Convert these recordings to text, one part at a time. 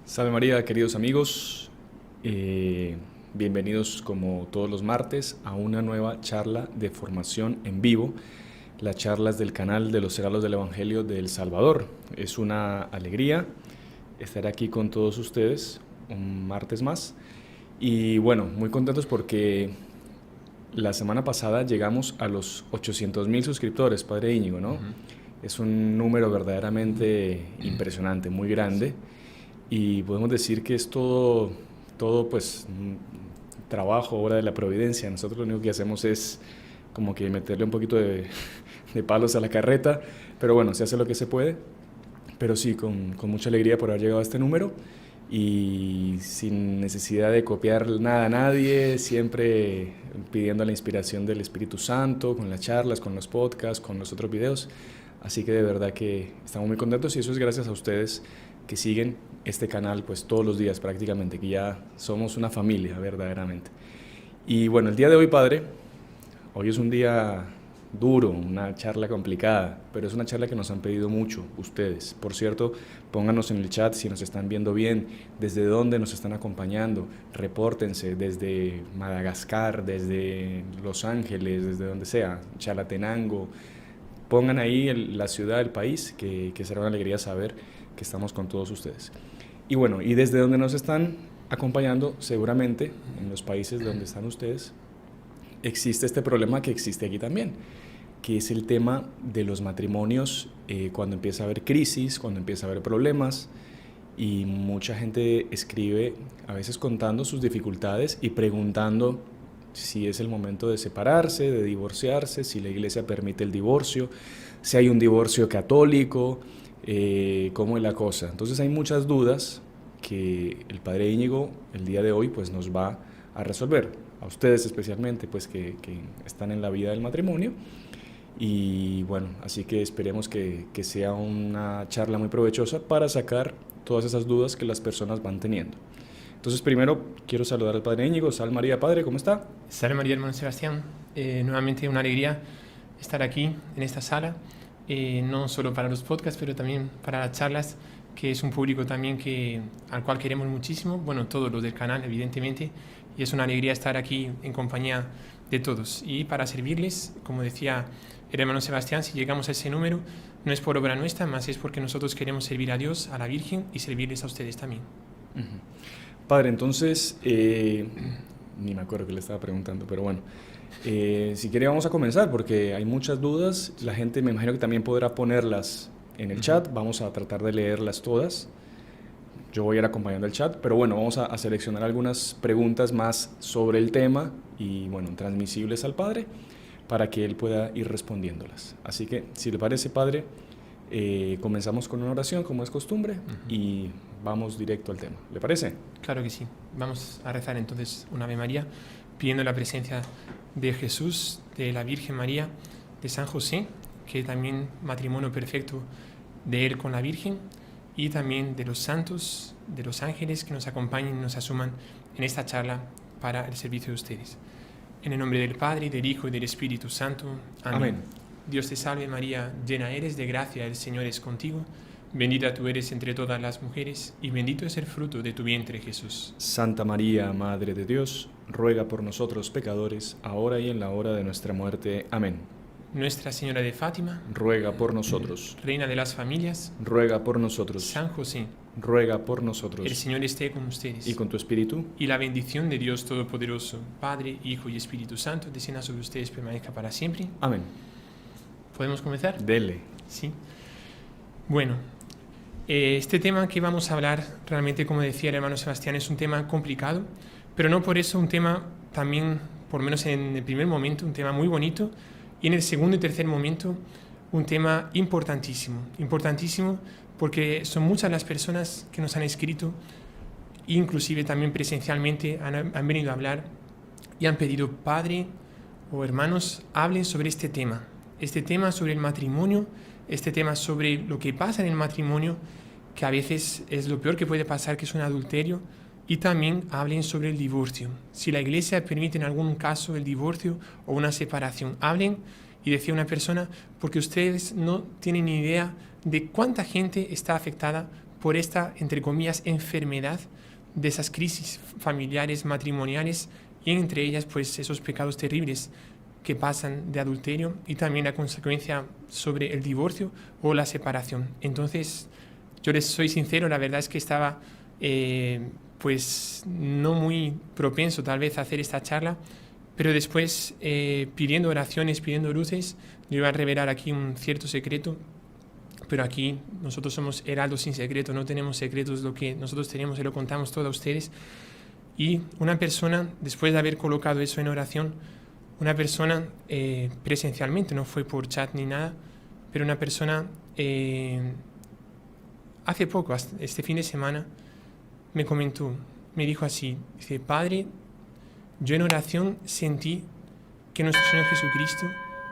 Salve María, queridos amigos. Bienvenidos como todos los martes a una nueva charla de formación en vivo, las charlas del canal de los Heraldos del Evangelio de El Salvador. Es una alegría estar aquí con todos ustedes un martes más y bueno, muy contentos porque la semana pasada llegamos a los 800,000 suscriptores, Padre Íñigo, ¿no? Es un número verdaderamente impresionante, muy grande. Y podemos decir que es todo pues trabajo, obra de la providencia. Nosotros lo único que hacemos es como que meterle un poquito de palos a la carreta, pero bueno, se hace lo que se puede. Pero sí, con mucha alegría por haber llegado a este número y sin necesidad de copiar nada a nadie, siempre pidiendo la inspiración del Espíritu Santo, con las charlas, con los podcasts, con los otros videos. Así que de verdad que estamos muy contentos y eso es gracias a ustedes que siguen este canal pues todos los días prácticamente, que ya somos una familia verdaderamente. Y bueno, el día de hoy, Padre, hoy es un día duro, una charla complicada, pero es una charla que nos han pedido mucho ustedes. Por cierto, pónganos en el chat si nos están viendo bien, desde dónde nos están acompañando, repórtense desde Madagascar, desde Los Ángeles, desde donde sea, Chalatenango. Pongan ahí la ciudad, el país, que será una alegría saber que estamos con todos ustedes. Y bueno, y desde donde nos están acompañando, seguramente en los países donde están ustedes, existe este problema que existe aquí también, que es el tema de los matrimonios cuando empieza a haber crisis, cuando empieza a haber problemas, y mucha gente escribe a veces contando sus dificultades y preguntando si es el momento de separarse, de divorciarse, si la iglesia permite el divorcio, si hay un divorcio católico, cómo es la cosa. Entonces hay muchas dudas que el Padre Íñigo el día de hoy pues nos va a resolver, a ustedes especialmente pues que están en la vida del matrimonio. Y bueno, así que esperemos que sea una charla muy provechosa para sacar todas esas dudas que las personas van teniendo. Entonces primero quiero saludar al Padre Íñigo. Salve María, Padre, ¿cómo está? Salve María, hermano Sebastián. Nuevamente una alegría estar aquí en esta sala, no solo para los podcasts, pero también para las charlas, que es un público también al cual queremos muchísimo, bueno, todos los del canal, evidentemente, y es una alegría estar aquí en compañía de todos. Y para servirles, como decía el hermano Sebastián, si llegamos a ese número, no es por obra nuestra, más es porque nosotros queremos servir a Dios, a la Virgen, y servirles a ustedes también. Padre, entonces, ni me acuerdo que le estaba preguntando, pero bueno, si quiere vamos a comenzar porque hay muchas dudas, la gente me imagino que también podrá ponerlas en el chat, vamos a tratar de leerlas todas, yo voy a ir acompañando el chat, pero bueno, vamos a seleccionar algunas preguntas más sobre el tema y bueno, transmisibles al Padre para que él pueda ir respondiéndolas. Así que, si le parece, Padre, comenzamos con una oración como es costumbre y vamos directo al tema. ¿Le parece? Claro que sí. Vamos a rezar entonces una Ave María, pidiendo la presencia de Jesús, de la Virgen María, de San José, que es también matrimonio perfecto de él con la Virgen, y también de los santos, de los ángeles que nos acompañen y nos asuman en esta charla para el servicio de ustedes. En el nombre del Padre, del Hijo y del Espíritu Santo. Amén. Dios te salve María, llena eres de gracia, el Señor es contigo. Bendita tú eres entre todas las mujeres, y bendito es el fruto de tu vientre, Jesús. Santa María, Madre de Dios, ruega por nosotros pecadores, ahora y en la hora de nuestra muerte. Amén. Nuestra Señora de Fátima, ruega por nosotros. Reina de las familias, ruega por nosotros. San José, ruega por nosotros. El Señor esté con ustedes. Y con tu espíritu. Y la bendición de Dios Todopoderoso, Padre, Hijo y Espíritu Santo, descienda sobre ustedes, permanezca para siempre. Amén. ¿Podemos comenzar? Dele. Sí. Bueno, este tema que vamos a hablar, realmente, como decía el hermano Sebastián, es un tema complicado, pero no por eso un tema también, por lo menos en el primer momento, un tema muy bonito, y en el segundo y tercer momento, un tema importantísimo. Importantísimo porque son muchas las personas que nos han escrito, inclusive también presencialmente han venido a hablar y han pedido, Padre o hermanos, hablen sobre este tema sobre el matrimonio, este tema sobre lo que pasa en el matrimonio, que a veces es lo peor que puede pasar, que es un adulterio, y también hablen sobre el divorcio. Si la Iglesia permite en algún caso el divorcio o una separación, hablen. Y decía una persona, porque ustedes no tienen ni idea de cuánta gente está afectada por esta, entre comillas, enfermedad de esas crisis familiares, matrimoniales, y entre ellas pues esos pecados terribles que pasan de adulterio y también la consecuencia sobre el divorcio o la separación. Entonces, yo les soy sincero, la verdad es que estaba pues no muy propenso tal vez a hacer esta charla, pero después pidiendo oraciones, pidiendo luces, yo iba a revelar aquí un cierto secreto, pero aquí nosotros somos heraldos sin secreto, no tenemos secretos, lo que nosotros tenemos se lo contamos todo a ustedes. Y una persona, después de haber colocado eso en oración, una persona presencialmente, no fue por chat ni nada, pero una persona hace poco, este fin de semana, me comentó, me dijo así, dice, Padre, yo en oración sentí que nuestro Señor Jesucristo,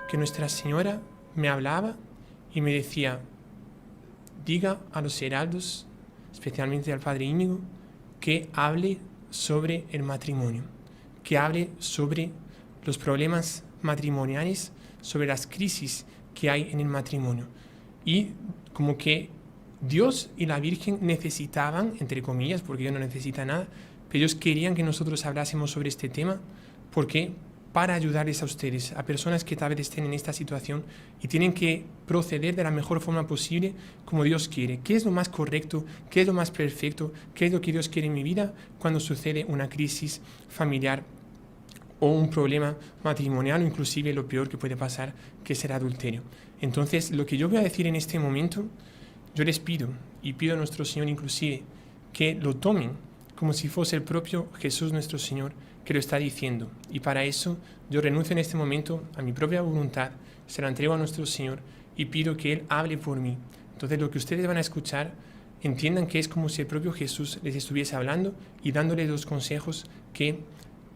que Nuestra Señora me hablaba y me decía, diga a los heraldos, especialmente al Padre Íñigo, que hable sobre el matrimonio, que hable sobre los problemas matrimoniales, sobre las crisis que hay en el matrimonio. Y como que Dios y la Virgen necesitaban, entre comillas, porque Dios no necesita nada, pero ellos querían que nosotros hablásemos sobre este tema, porque para ayudarles a ustedes, a personas que tal vez estén en esta situación y tienen que proceder de la mejor forma posible como Dios quiere. ¿Qué es lo más correcto? ¿Qué es lo más perfecto? ¿Qué es lo que Dios quiere en mi vida cuando sucede una crisis familiar o un problema matrimonial o inclusive lo peor que puede pasar, que es el adulterio? Entonces, lo que yo voy a decir en este momento, yo les pido, y pido a nuestro Señor inclusive, que lo tomen como si fuese el propio Jesús nuestro Señor que lo está diciendo. Y para eso yo renuncio en este momento a mi propia voluntad, se la entrego a nuestro Señor y pido que Él hable por mí. Entonces lo que ustedes van a escuchar, entiendan que es como si el propio Jesús les estuviese hablando y dándoles los consejos que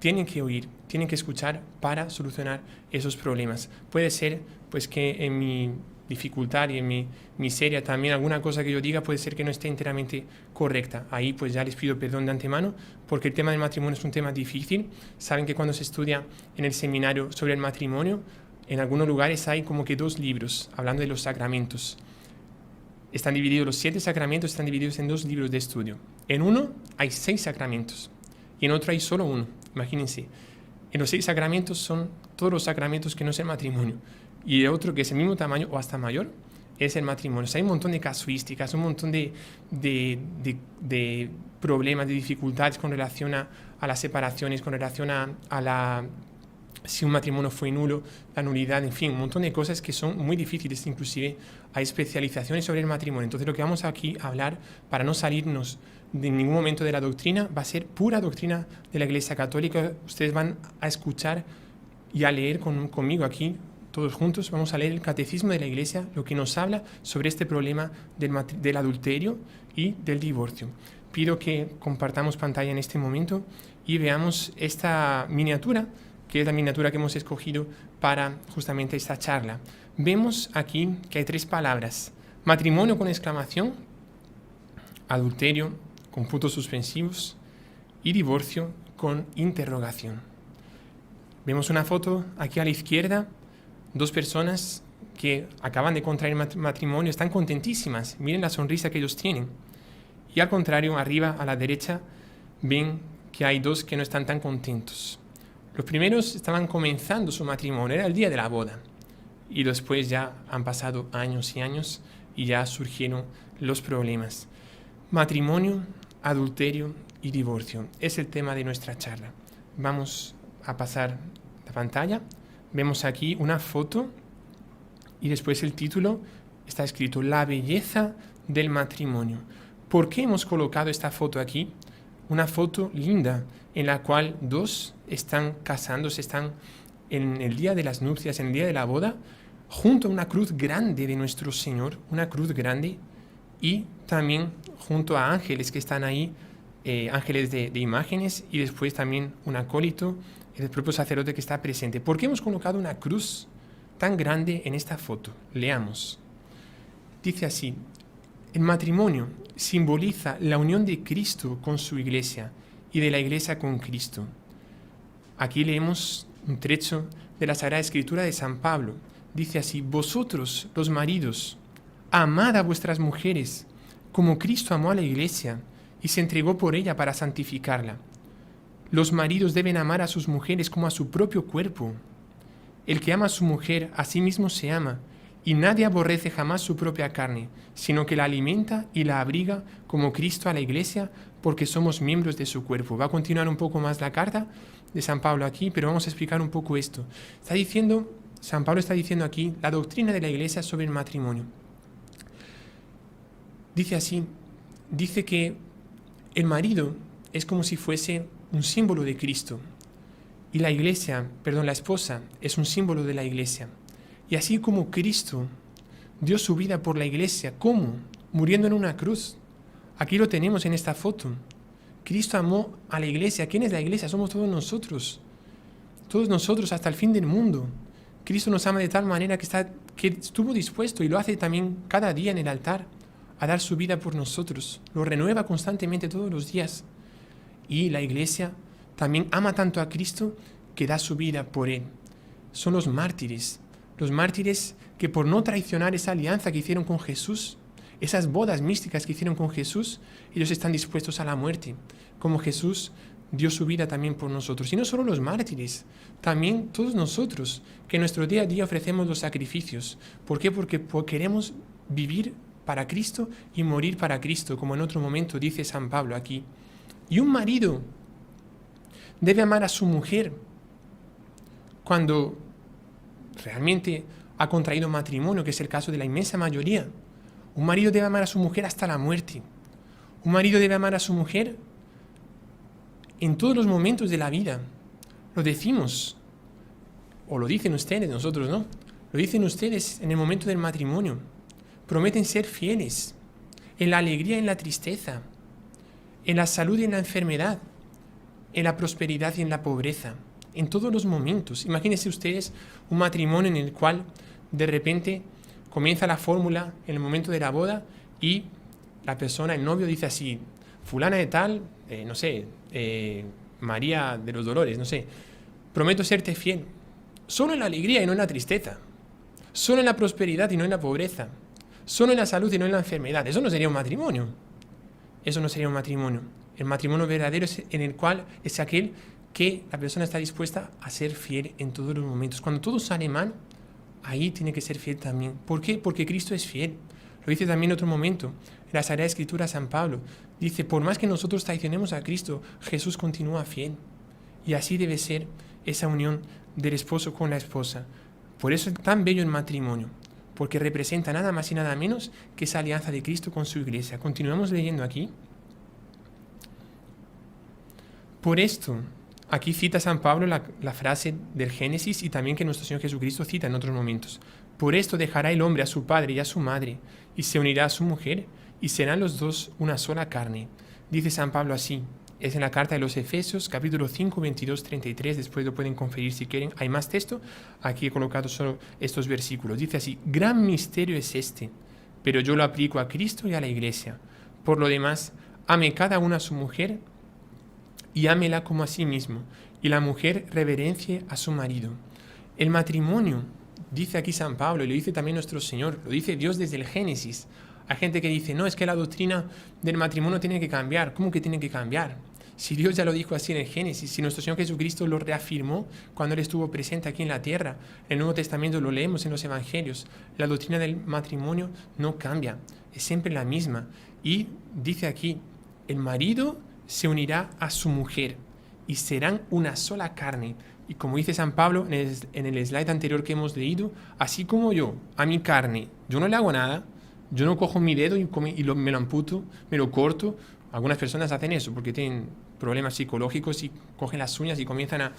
tienen que oír, tienen que escuchar para solucionar esos problemas. Puede ser pues que en mi dificultad y en mi miseria también alguna cosa que yo diga puede ser que no esté enteramente correcta. Ahí pues ya les pido perdón de antemano, porque el tema del matrimonio es un tema difícil. Saben que cuando se estudia en el seminario sobre el matrimonio, en algunos lugares hay como que 2 libros hablando de los sacramentos. Están divididos, los 7 sacramentos están divididos en 2 libros de estudio. En uno hay 6 sacramentos y en otro hay solo uno. Imagínense, en los 6 sacramentos son todos los sacramentos que no es el matrimonio. Y el otro, que es el mismo tamaño o hasta mayor, es el matrimonio. O sea, hay un montón de casuísticas, un montón de problemas, de dificultades con relación a las separaciones, con relación a si un matrimonio fue nulo, la nulidad, en fin, un montón de cosas que son muy difíciles. Inclusive hay especializaciones sobre el matrimonio. Entonces lo que vamos aquí a hablar, para no salirnos de ningún momento de la doctrina, va a ser pura doctrina de la Iglesia Católica. Ustedes van a escuchar y a leer conmigo aquí, todos juntos, vamos a leer el Catecismo de la Iglesia, lo que nos habla sobre este problema del adulterio y del divorcio. Pido que compartamos pantalla en este momento y veamos esta miniatura, que es la miniatura que hemos escogido para justamente esta charla. Vemos aquí que hay 3 palabras: matrimonio con exclamación, adulterio con puntos suspensivos y divorcio con interrogación. Vemos una foto aquí a la izquierda, 2 personas que acaban de contraer matrimonio, están contentísimas, miren la sonrisa que ellos tienen. Y al contrario, arriba a la derecha, ven que hay 2 que no están tan contentos. Los primeros estaban comenzando su matrimonio, era el día de la boda. Y después ya han pasado años y años y ya surgieron los problemas. Matrimonio, adulterio y divorcio es el tema de nuestra charla. Vamos a pasar la pantalla. Vemos aquí una foto y después el título está escrito La belleza del matrimonio. ¿Por qué hemos colocado esta foto aquí? Una foto linda en la cual 2 están casándose, están en el día de las nupcias, en el día de la boda, junto a una cruz grande de nuestro Señor, una cruz grande, y también junto a ángeles que están ahí, ángeles de imágenes, y después también un acólito, el propio sacerdote que está presente. ¿Por qué hemos colocado una cruz tan grande en esta foto? Leamos. Dice así: el matrimonio simboliza la unión de Cristo con su iglesia y de la iglesia con Cristo. Aquí leemos un trecho de la Sagrada Escritura de San Pablo. Dice así: vosotros, los maridos, amad a vuestras mujeres, como Cristo amó a la iglesia y se entregó por ella para santificarla. Los maridos deben amar a sus mujeres como a su propio cuerpo. El que ama a su mujer, a sí mismo se ama, y nadie aborrece jamás su propia carne, sino que la alimenta y la abriga como Cristo a la iglesia, porque somos miembros de su cuerpo. Va a continuar un poco más la carta de San Pablo aquí, pero vamos a explicar un poco esto. San Pablo está diciendo aquí la doctrina de la iglesia sobre el matrimonio. Dice así, dice que el marido es como si fuese un símbolo de Cristo, y la esposa es un símbolo de la iglesia. Y así como Cristo dio su vida por la iglesia, ¿cómo? Muriendo en una cruz. Aquí lo tenemos en esta foto. Cristo amó a la iglesia. ¿Quién es la iglesia? Somos todos nosotros. Todos nosotros hasta el fin del mundo. Cristo nos ama de tal manera que estuvo dispuesto, y lo hace también cada día en el altar, a dar su vida por nosotros. Lo renueva constantemente todos los días. Y la iglesia también ama tanto a Cristo que da su vida por Él. Son los mártires que por no traicionar esa alianza que hicieron con Jesús, esas bodas místicas que hicieron con Jesús, ellos están dispuestos a la muerte, como Jesús dio su vida también por nosotros. Y no solo los mártires, también todos nosotros, que en nuestro día a día ofrecemos los sacrificios. ¿Por qué? Porque queremos vivir para Cristo y morir para Cristo, como en otro momento dice San Pablo aquí. Y un marido debe amar a su mujer cuando realmente ha contraído matrimonio, que es el caso de la inmensa mayoría. Un marido debe amar a su mujer hasta la muerte. Un marido debe amar a su mujer en todos los momentos de la vida. Lo decimos, o lo dicen ustedes, nosotros no. Lo dicen ustedes en el momento del matrimonio. Prometen ser fieles en la alegría y en la tristeza, en la salud y en la enfermedad, en la prosperidad y en la pobreza, en todos los momentos. Imagínense ustedes un matrimonio en el cual de repente comienza la fórmula en el momento de la boda y la persona, el novio, dice así: fulana de tal, María de los Dolores, prometo serte fiel, solo en la alegría y no en la tristeza, solo en la prosperidad y no en la pobreza, solo en la salud y no en la enfermedad. Eso no sería un matrimonio. Eso no sería un matrimonio. El matrimonio verdadero es en el cual es aquel que la persona está dispuesta a ser fiel en todos los momentos. Cuando todo sale mal, ahí tiene que ser fiel también. ¿Por qué? Porque Cristo es fiel. Lo dice también en otro momento, en la Sagrada Escritura, San Pablo. Dice, por más que nosotros traicionemos a Cristo, Jesús continúa fiel. Y así debe ser esa unión del esposo con la esposa. Por eso es tan bello el matrimonio, porque representa nada más y nada menos que esa alianza de Cristo con su iglesia. Continuamos leyendo aquí. Por esto, aquí cita San Pablo la frase del Génesis, y también que nuestro Señor Jesucristo cita en otros momentos. Por esto dejará el hombre a su padre y a su madre, y se unirá a su mujer, y serán los dos una sola carne. Dice San Pablo así. Es en la carta de los Efesios, capítulo 5, 22, 33. Después lo pueden conferir si quieren. Hay más texto. Aquí he colocado solo estos versículos. Dice así: gran misterio es este, pero yo lo aplico a Cristo y a la iglesia. Por lo demás, ame cada una a su mujer y ámela como a sí mismo, y la mujer reverencie a su marido. El matrimonio, dice aquí San Pablo, y lo dice también nuestro Señor, lo dice Dios desde el Génesis. Hay gente que dice, no, es que la doctrina del matrimonio tiene que cambiar. ¿Cómo que tiene que cambiar? Si Dios ya lo dijo así en el Génesis, si nuestro Señor Jesucristo lo reafirmó cuando Él estuvo presente aquí en la tierra, en el Nuevo Testamento lo leemos en los Evangelios, la doctrina del matrimonio no cambia, es siempre la misma. Y dice aquí, el marido se unirá a su mujer y serán una sola carne. Y como dice San Pablo en el slide anterior que hemos leído, así como yo, a mi carne, yo no le hago nada, yo no cojo mi dedo me lo amputo, me lo corto. Algunas personas hacen eso porque tienen problemas psicológicos y cogen las uñas y comienzan a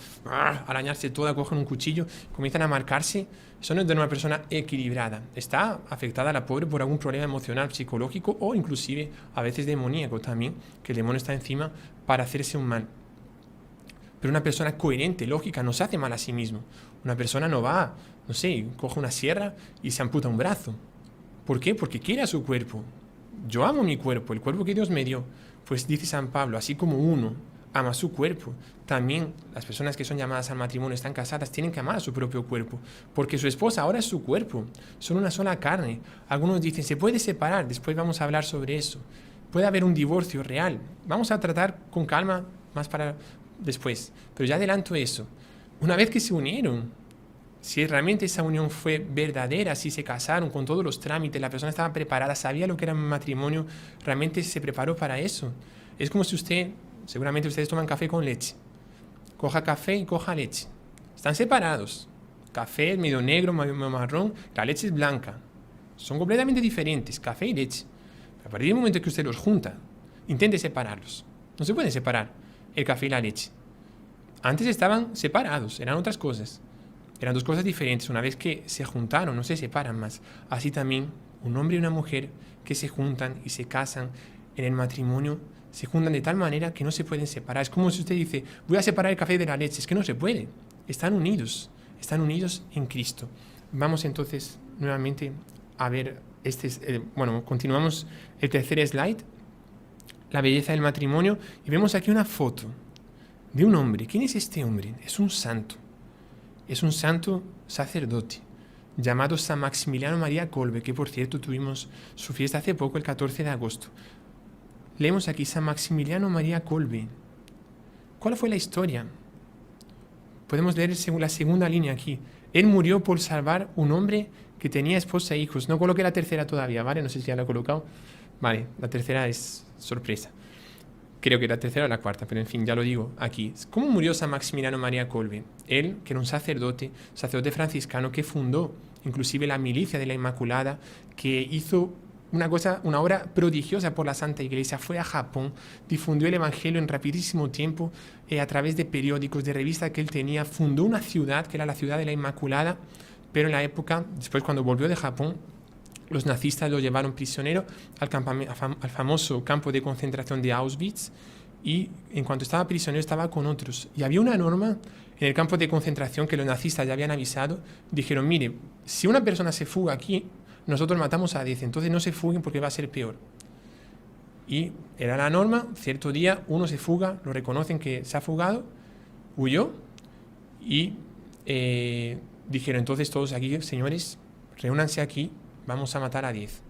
arañarse toda, cogen un cuchillo, comienzan a marcarse. Eso no es de una persona equilibrada. Está afectada la pobre por algún problema emocional, psicológico o inclusive a veces demoníaco también, que el demonio está encima para hacerse un mal. Pero una persona coherente, lógica, no se hace mal a sí mismo. Una persona no va, coge una sierra y se amputa un brazo. ¿Por qué? Porque quiere a su cuerpo. Yo amo mi cuerpo, el cuerpo que Dios me dio. Pues dice San Pablo, así como uno ama su cuerpo. También las personas que son llamadas al matrimonio, están casadas, tienen que amar a su propio cuerpo, porque su esposa ahora es su cuerpo, son una sola carne. Algunos dicen, se puede separar, después vamos a hablar sobre eso. Puede haber un divorcio real. Vamos a tratar con calma más para después, pero ya adelanto eso. Una vez que se unieron, si realmente esa unión fue verdadera, si se casaron con todos los trámites, la persona estaba preparada, sabía lo que era un matrimonio, realmente se preparó para eso. Es como si seguramente ustedes toman café con leche. Coja café y coja leche. Están separados. Café es medio negro, medio marrón, la leche es blanca. Son completamente diferentes, café y leche. A partir del momento que usted los junta, intente separarlos. No se pueden separar el café y la leche. Antes estaban separados, eran otras cosas. Eran dos cosas diferentes. Una vez que se juntaron, no se separan más. Así también, un hombre y una mujer que se juntan y se casan en el matrimonio, se juntan de tal manera que no se pueden separar. Es como si usted dice, voy a separar el café de la leche. Es que no se puede. Están unidos en Cristo. Vamos entonces nuevamente a ver, continuamos el tercer slide, la belleza del matrimonio, y vemos aquí una foto de un hombre. ¿Quién es este hombre? Es un santo sacerdote llamado San Maximiliano María Kolbe, que por cierto tuvimos su fiesta hace poco, el 14 de agosto. Leemos aquí San Maximiliano María Kolbe. ¿Cuál fue la historia? Podemos leer la segunda línea aquí. Él murió por salvar un hombre que tenía esposa e hijos. No coloqué la tercera todavía, ¿vale? No sé si ya la he colocado. Vale, la tercera es sorpresa. Creo que la tercera o la cuarta, pero en fin, ya lo digo aquí. ¿Cómo murió San Maximiliano María Kolbe? Él, que era un sacerdote franciscano que fundó inclusive la milicia de la Inmaculada, que hizo una obra prodigiosa por la Santa Iglesia, fue a Japón, difundió el Evangelio en rapidísimo tiempo a través de periódicos, de revistas que él tenía, fundó una ciudad que era la ciudad de la Inmaculada, pero en la época, después cuando volvió de Japón, los nazistas lo llevaron prisionero al famoso campo de concentración de Auschwitz, y en cuanto estaba prisionero estaba con otros. Y había una norma en el campo de concentración que los nazistas ya habían avisado. Dijeron, mire, si una persona se fuga aquí, nosotros matamos a 10, entonces no se fuguen porque va a ser peor. Y era la norma, cierto día uno se fuga, lo reconocen que se ha fugado, huyó, y dijeron entonces todos aquí, señores, reúnanse aquí, vamos a matar a 10.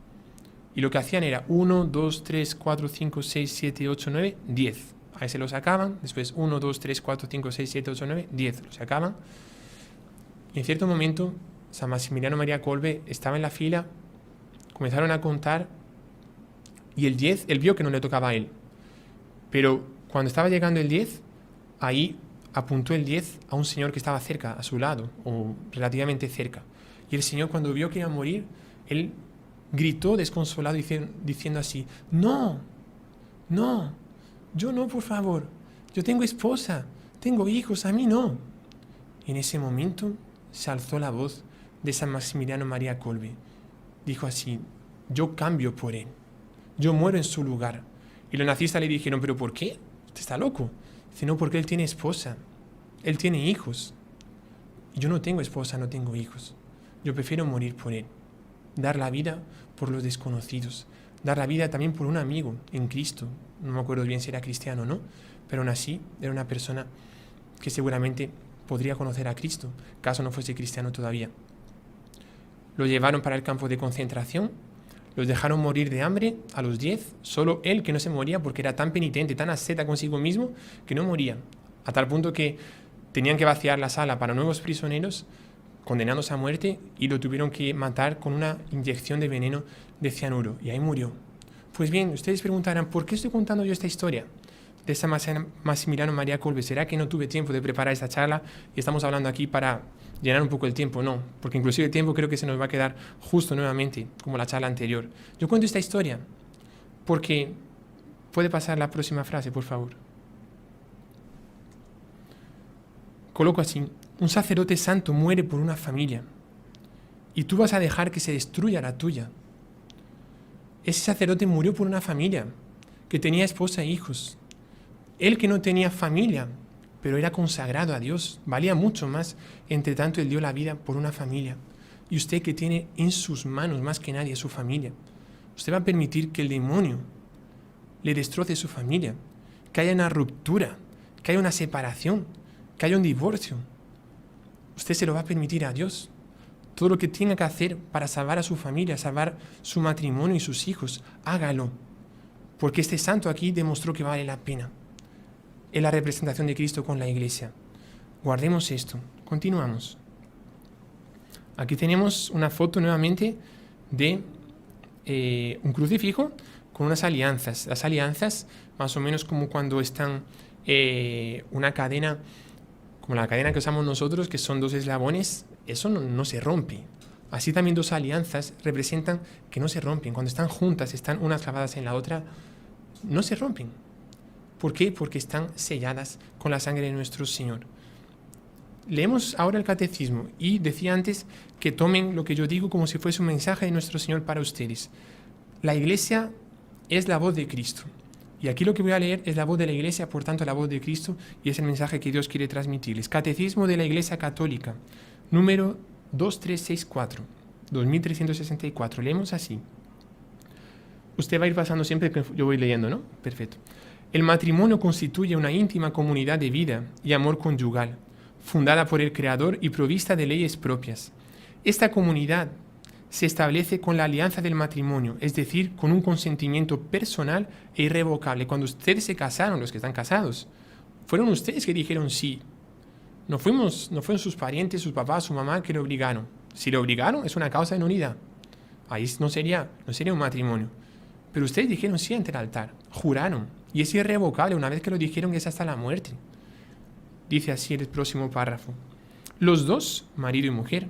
Y lo que hacían era 1, 2, 3, 4, 5, 6, 7, 8, 9, 10. Ahí se los sacaban, después 1, 2, 3, 4, 5, 6, 7, 8, 9, 10. Los sacaban. Y en cierto momento, San Maximiliano María Kolbe estaba en la fila, comenzaron a contar, y el 10, él vio que no le tocaba a él. Pero cuando estaba llegando el 10, ahí apuntó el 10 a un señor que estaba cerca, a su lado, o relativamente cerca. Y el señor, cuando vio que iba a morir, él gritó desconsolado diciendo así, no, yo no, por favor, yo tengo esposa, tengo hijos, a mí no. Y en ese momento se alzó la voz de San Maximiliano María Kolbe. Dijo así, yo cambio por él, yo muero en su lugar. Y los nazistas le dijeron, ¿pero por qué? ¿Usted está loco? Dice, no, porque él tiene esposa, él tiene hijos. Y yo no tengo esposa, no tengo hijos. Yo prefiero morir por él. Dar la vida por los desconocidos, dar la vida también por un amigo en Cristo. No me acuerdo bien si era cristiano o no, pero aún así era una persona que seguramente podría conocer a Cristo, caso no fuese cristiano todavía. Lo llevaron para el campo de concentración, los dejaron morir de hambre a los 10, solo él que no se moría porque era tan penitente, tan asceta consigo mismo, que no moría, a tal punto que tenían que vaciar la sala para nuevos prisioneros, condenados a muerte, y lo tuvieron que matar con una inyección de veneno de cianuro, y ahí murió. Pues bien, ustedes preguntarán, ¿por qué estoy contando yo esta historia de San Maximiliano María Kolbe? ¿Será que no tuve tiempo de preparar esta charla y estamos hablando aquí para llenar un poco el tiempo? No, porque inclusive el tiempo creo que se nos va a quedar justo nuevamente, como la charla anterior. Yo cuento esta historia porque... ¿Puede pasar la próxima frase, por favor? Coloco así, un sacerdote santo muere por una familia y tú vas a dejar que se destruya la tuya. Ese sacerdote murió por una familia que tenía esposa e hijos. Él que no tenía familia, pero era consagrado a Dios, valía mucho más. Entre tanto, él dio la vida por una familia. Y usted que tiene en sus manos más que nadie su familia, usted va a permitir que el demonio le destroce su familia, que haya una ruptura, que haya una separación, que haya un divorcio. Usted se lo va a permitir a Dios. Todo lo que tenga que hacer para salvar a su familia, salvar su matrimonio y sus hijos, hágalo. Porque este santo aquí demostró que vale la pena. Es la representación de Cristo con la iglesia. Guardemos esto. Continuamos. Aquí tenemos una foto nuevamente de un crucifijo con unas alianzas. Las alianzas, más o menos como cuando están una cadena, como la cadena que usamos nosotros, que son dos eslabones, eso no se rompe. Así también dos alianzas representan que no se rompen. Cuando están juntas, están unas clavadas en la otra, no se rompen. ¿Por qué? Porque están selladas con la sangre de nuestro Señor. Leemos ahora el catecismo y decía antes que tomen lo que yo digo como si fuese un mensaje de nuestro Señor para ustedes. La iglesia es la voz de Cristo. Y aquí lo que voy a leer es la voz de la iglesia, por tanto la voz de Cristo, y es el mensaje que Dios quiere transmitirles. Catecismo de la Iglesia Católica, número 2364, 2364. Leemos así. Usted va a ir pasando siempre que yo voy leyendo, ¿no? Perfecto. El matrimonio constituye una íntima comunidad de vida y amor conyugal, fundada por el Creador y provista de leyes propias. Esta comunidad se establece con la alianza del matrimonio, es decir, con un consentimiento personal e irrevocable. Cuando ustedes se casaron, los que están casados, fueron ustedes que dijeron sí. No fueron sus parientes, sus papás, su mamá que lo obligaron. Si lo obligaron, es una causa de nulidad. Ahí no sería un matrimonio. Pero ustedes dijeron sí ante el altar, juraron, y es irrevocable. Una vez que lo dijeron, es hasta la muerte. Dice así el próximo párrafo. Los dos, marido y mujer,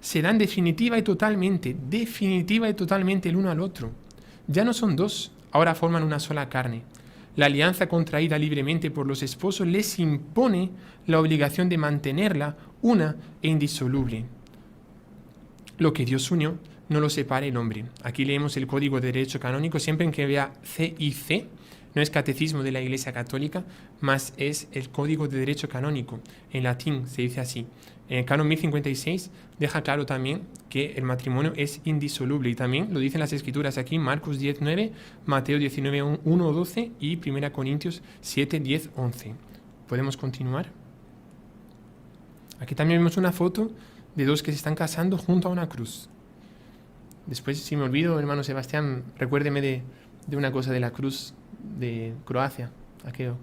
se dan definitiva y totalmente el uno al otro. Ya no son dos, ahora forman una sola carne. La alianza contraída libremente por los esposos les impone la obligación de mantenerla una e indisoluble. Lo que Dios unió, no lo separe el hombre. Aquí leemos el Código de Derecho Canónico, siempre en que vea CIC, no es Catecismo de la Iglesia Católica, más es el Código de Derecho Canónico. En latín se dice así. En el Canon 1056 deja claro también que el matrimonio es indisoluble, y también lo dicen las Escrituras aquí, Marcos 10:9, Mateo 19:1-12 y 1 Corintios 7:10-11. ¿Podemos continuar? Aquí también vemos una foto de dos que se están casando junto a una cruz. Después, si me olvido, hermano Sebastián, recuérdeme de una cosa de la cruz de Croacia, aquello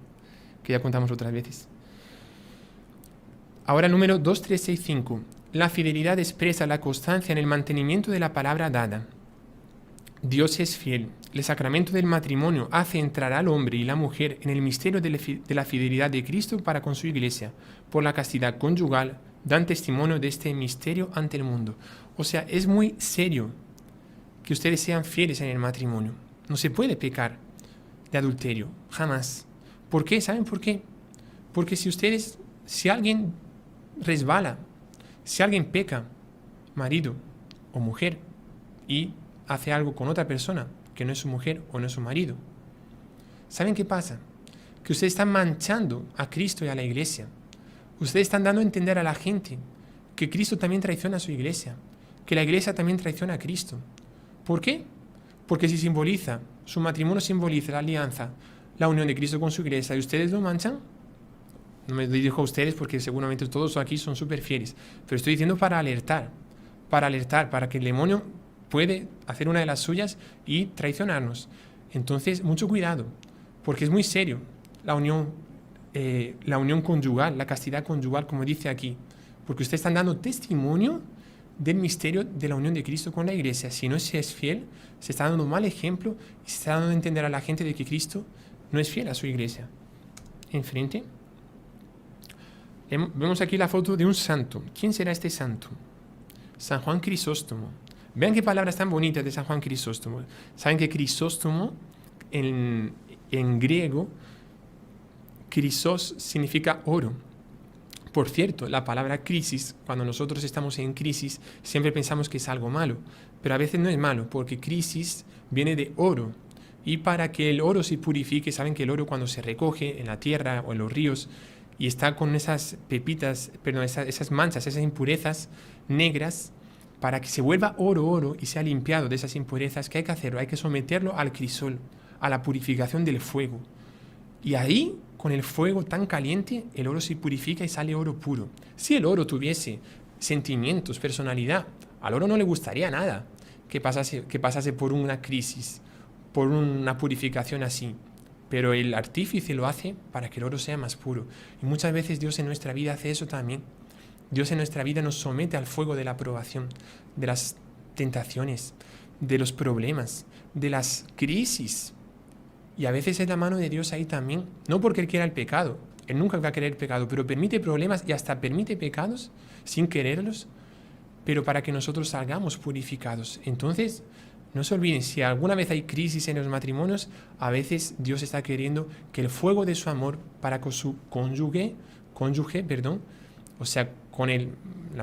que ya contamos otras veces. Ahora número 2365. La fidelidad expresa la constancia en el mantenimiento de la palabra dada. Dios es fiel. El sacramento del matrimonio hace entrar al hombre y la mujer en el misterio de la fidelidad de Cristo para con su iglesia. Por la castidad conyugal dan testimonio de este misterio ante el mundo. O sea, es muy serio que ustedes sean fieles en el matrimonio. No se puede pecar de adulterio, jamás. ¿Por qué? ¿Saben por qué? Porque si alguien resbala, si alguien peca, marido o mujer, y hace algo con otra persona que no es su mujer o no es su marido, ¿saben qué pasa? Que ustedes están manchando a Cristo y a la iglesia. Ustedes están dando a entender a la gente que Cristo también traiciona a su iglesia, que la iglesia también traiciona a Cristo. ¿Por qué? Porque si su matrimonio simboliza la alianza, la unión de Cristo con su iglesia, y ustedes lo manchan. No me dirijo a ustedes porque seguramente todos aquí son súper fieles, pero estoy diciendo para alertar, para que el demonio puede hacer una de las suyas y traicionarnos. Entonces, mucho cuidado, porque es muy serio la unión conyugal, la castidad conyugal, como dice aquí, porque ustedes están dando testimonio del misterio de la unión de Cristo con la iglesia. Si no se es fiel, se está dando un mal ejemplo y se está dando a entender a la gente de que Cristo no es fiel a su iglesia. Enfrente vemos aquí la foto de un santo. ¿Quién será este santo? San Juan Crisóstomo. Vean qué palabras tan bonitas de San Juan Crisóstomo. Saben que Crisóstomo en griego, crisos significa oro. Por cierto, la palabra crisis, cuando nosotros estamos en crisis, siempre pensamos que es algo malo, pero a veces no es malo, porque crisis viene de oro. Y para que el oro se purifique, saben que el oro cuando se recoge en la tierra o en los ríos y está con esas pepitas, perdón, esas manchas, esas impurezas negras, para que se vuelva oro y sea limpiado de esas impurezas, ¿qué hay que hacerlo? Hay que someterlo al crisol, a la purificación del fuego. Y ahí, con el fuego tan caliente, el oro se purifica y sale oro puro. Si el oro tuviese sentimientos, personalidad, al oro no le gustaría nada que pasase por una crisis, por una purificación así. Pero el artífice lo hace para que el oro sea más puro. Y muchas veces Dios en nuestra vida hace eso también. Dios en nuestra vida nos somete al fuego de la aprobación, de las tentaciones, de los problemas, de las crisis. Y a veces es la mano de Dios ahí también, no porque Él quiera el pecado, Él nunca va a querer el pecado, pero permite problemas y hasta permite pecados sin quererlos, pero para que nosotros salgamos purificados. Entonces, no se olviden, si alguna vez hay crisis en los matrimonios, a veces Dios está queriendo que el fuego de su amor para con su cónyuge, o sea, con el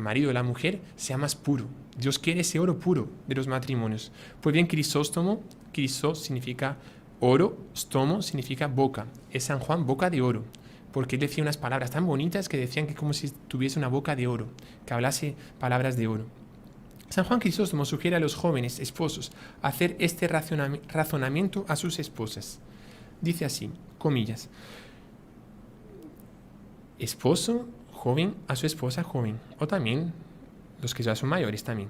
marido o la mujer, sea más puro. Dios quiere ese oro puro de los matrimonios. Pues bien, Crisóstomo, Crisós significa oro, stomo significa boca. Es San Juan, boca de oro, porque él decía unas palabras tan bonitas que decían que como si tuviese una boca de oro, que hablase palabras de oro. San Juan Crisóstomo sugiere a los jóvenes esposos hacer este razonamiento a sus esposas. Dice así, comillas, esposo joven a su esposa joven, o también los que ya son mayores también.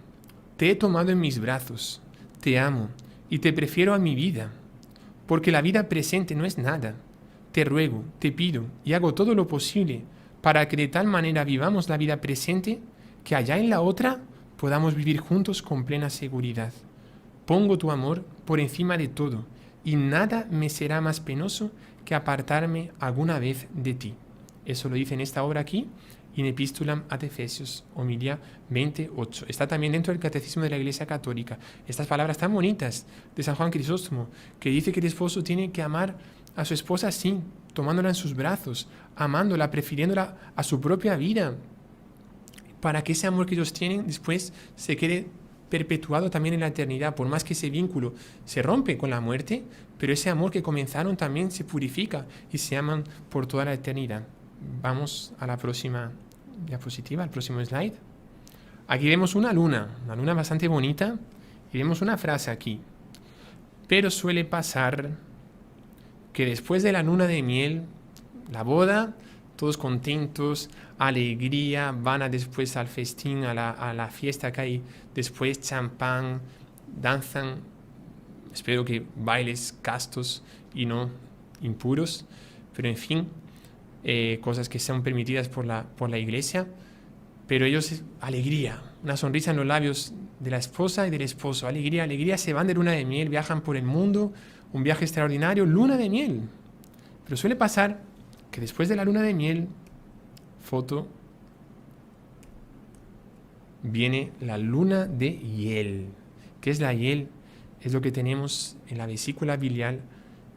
Te he tomado en mis brazos, te amo y te prefiero a mi vida, porque la vida presente no es nada. Te ruego, te pido y hago todo lo posible para que de tal manera vivamos la vida presente que allá en la otra podamos vivir juntos con plena seguridad. Pongo tu amor por encima de todo y nada me será más penoso que apartarme alguna vez de ti. Eso lo dice en esta obra aquí, In Epistulam ad Efesios, homilia 28. Está también dentro del Catecismo de la Iglesia Católica. Estas palabras tan bonitas de San Juan Crisóstomo, que dice que el esposo tiene que amar a su esposa así, tomándola en sus brazos, amándola, prefiriéndola a su propia vida, para que ese amor que ellos tienen después se quede perpetuado también en la eternidad, por más que ese vínculo se rompe con la muerte, pero ese amor que comenzaron también se purifica y se aman por toda la eternidad. Vamos a la próxima diapositiva, al próximo slide. Aquí vemos una luna bastante bonita, y vemos una frase aquí. Pero suele pasar que después de la luna de miel, la boda, todos contentos, alegría, van después al festín, a la fiesta que hay, después champán, danzan, espero que bailes castos y no impuros, pero en fin, cosas que sean permitidas por la iglesia, pero ellos, alegría, una sonrisa en los labios de la esposa y del esposo, alegría, alegría, se van de luna de miel, viajan por el mundo, un viaje extraordinario, luna de miel. Pero suele pasar que después de la luna de miel, foto, viene la luna de hiel. ¿Qué es la hiel? Es lo que tenemos en la vesícula biliar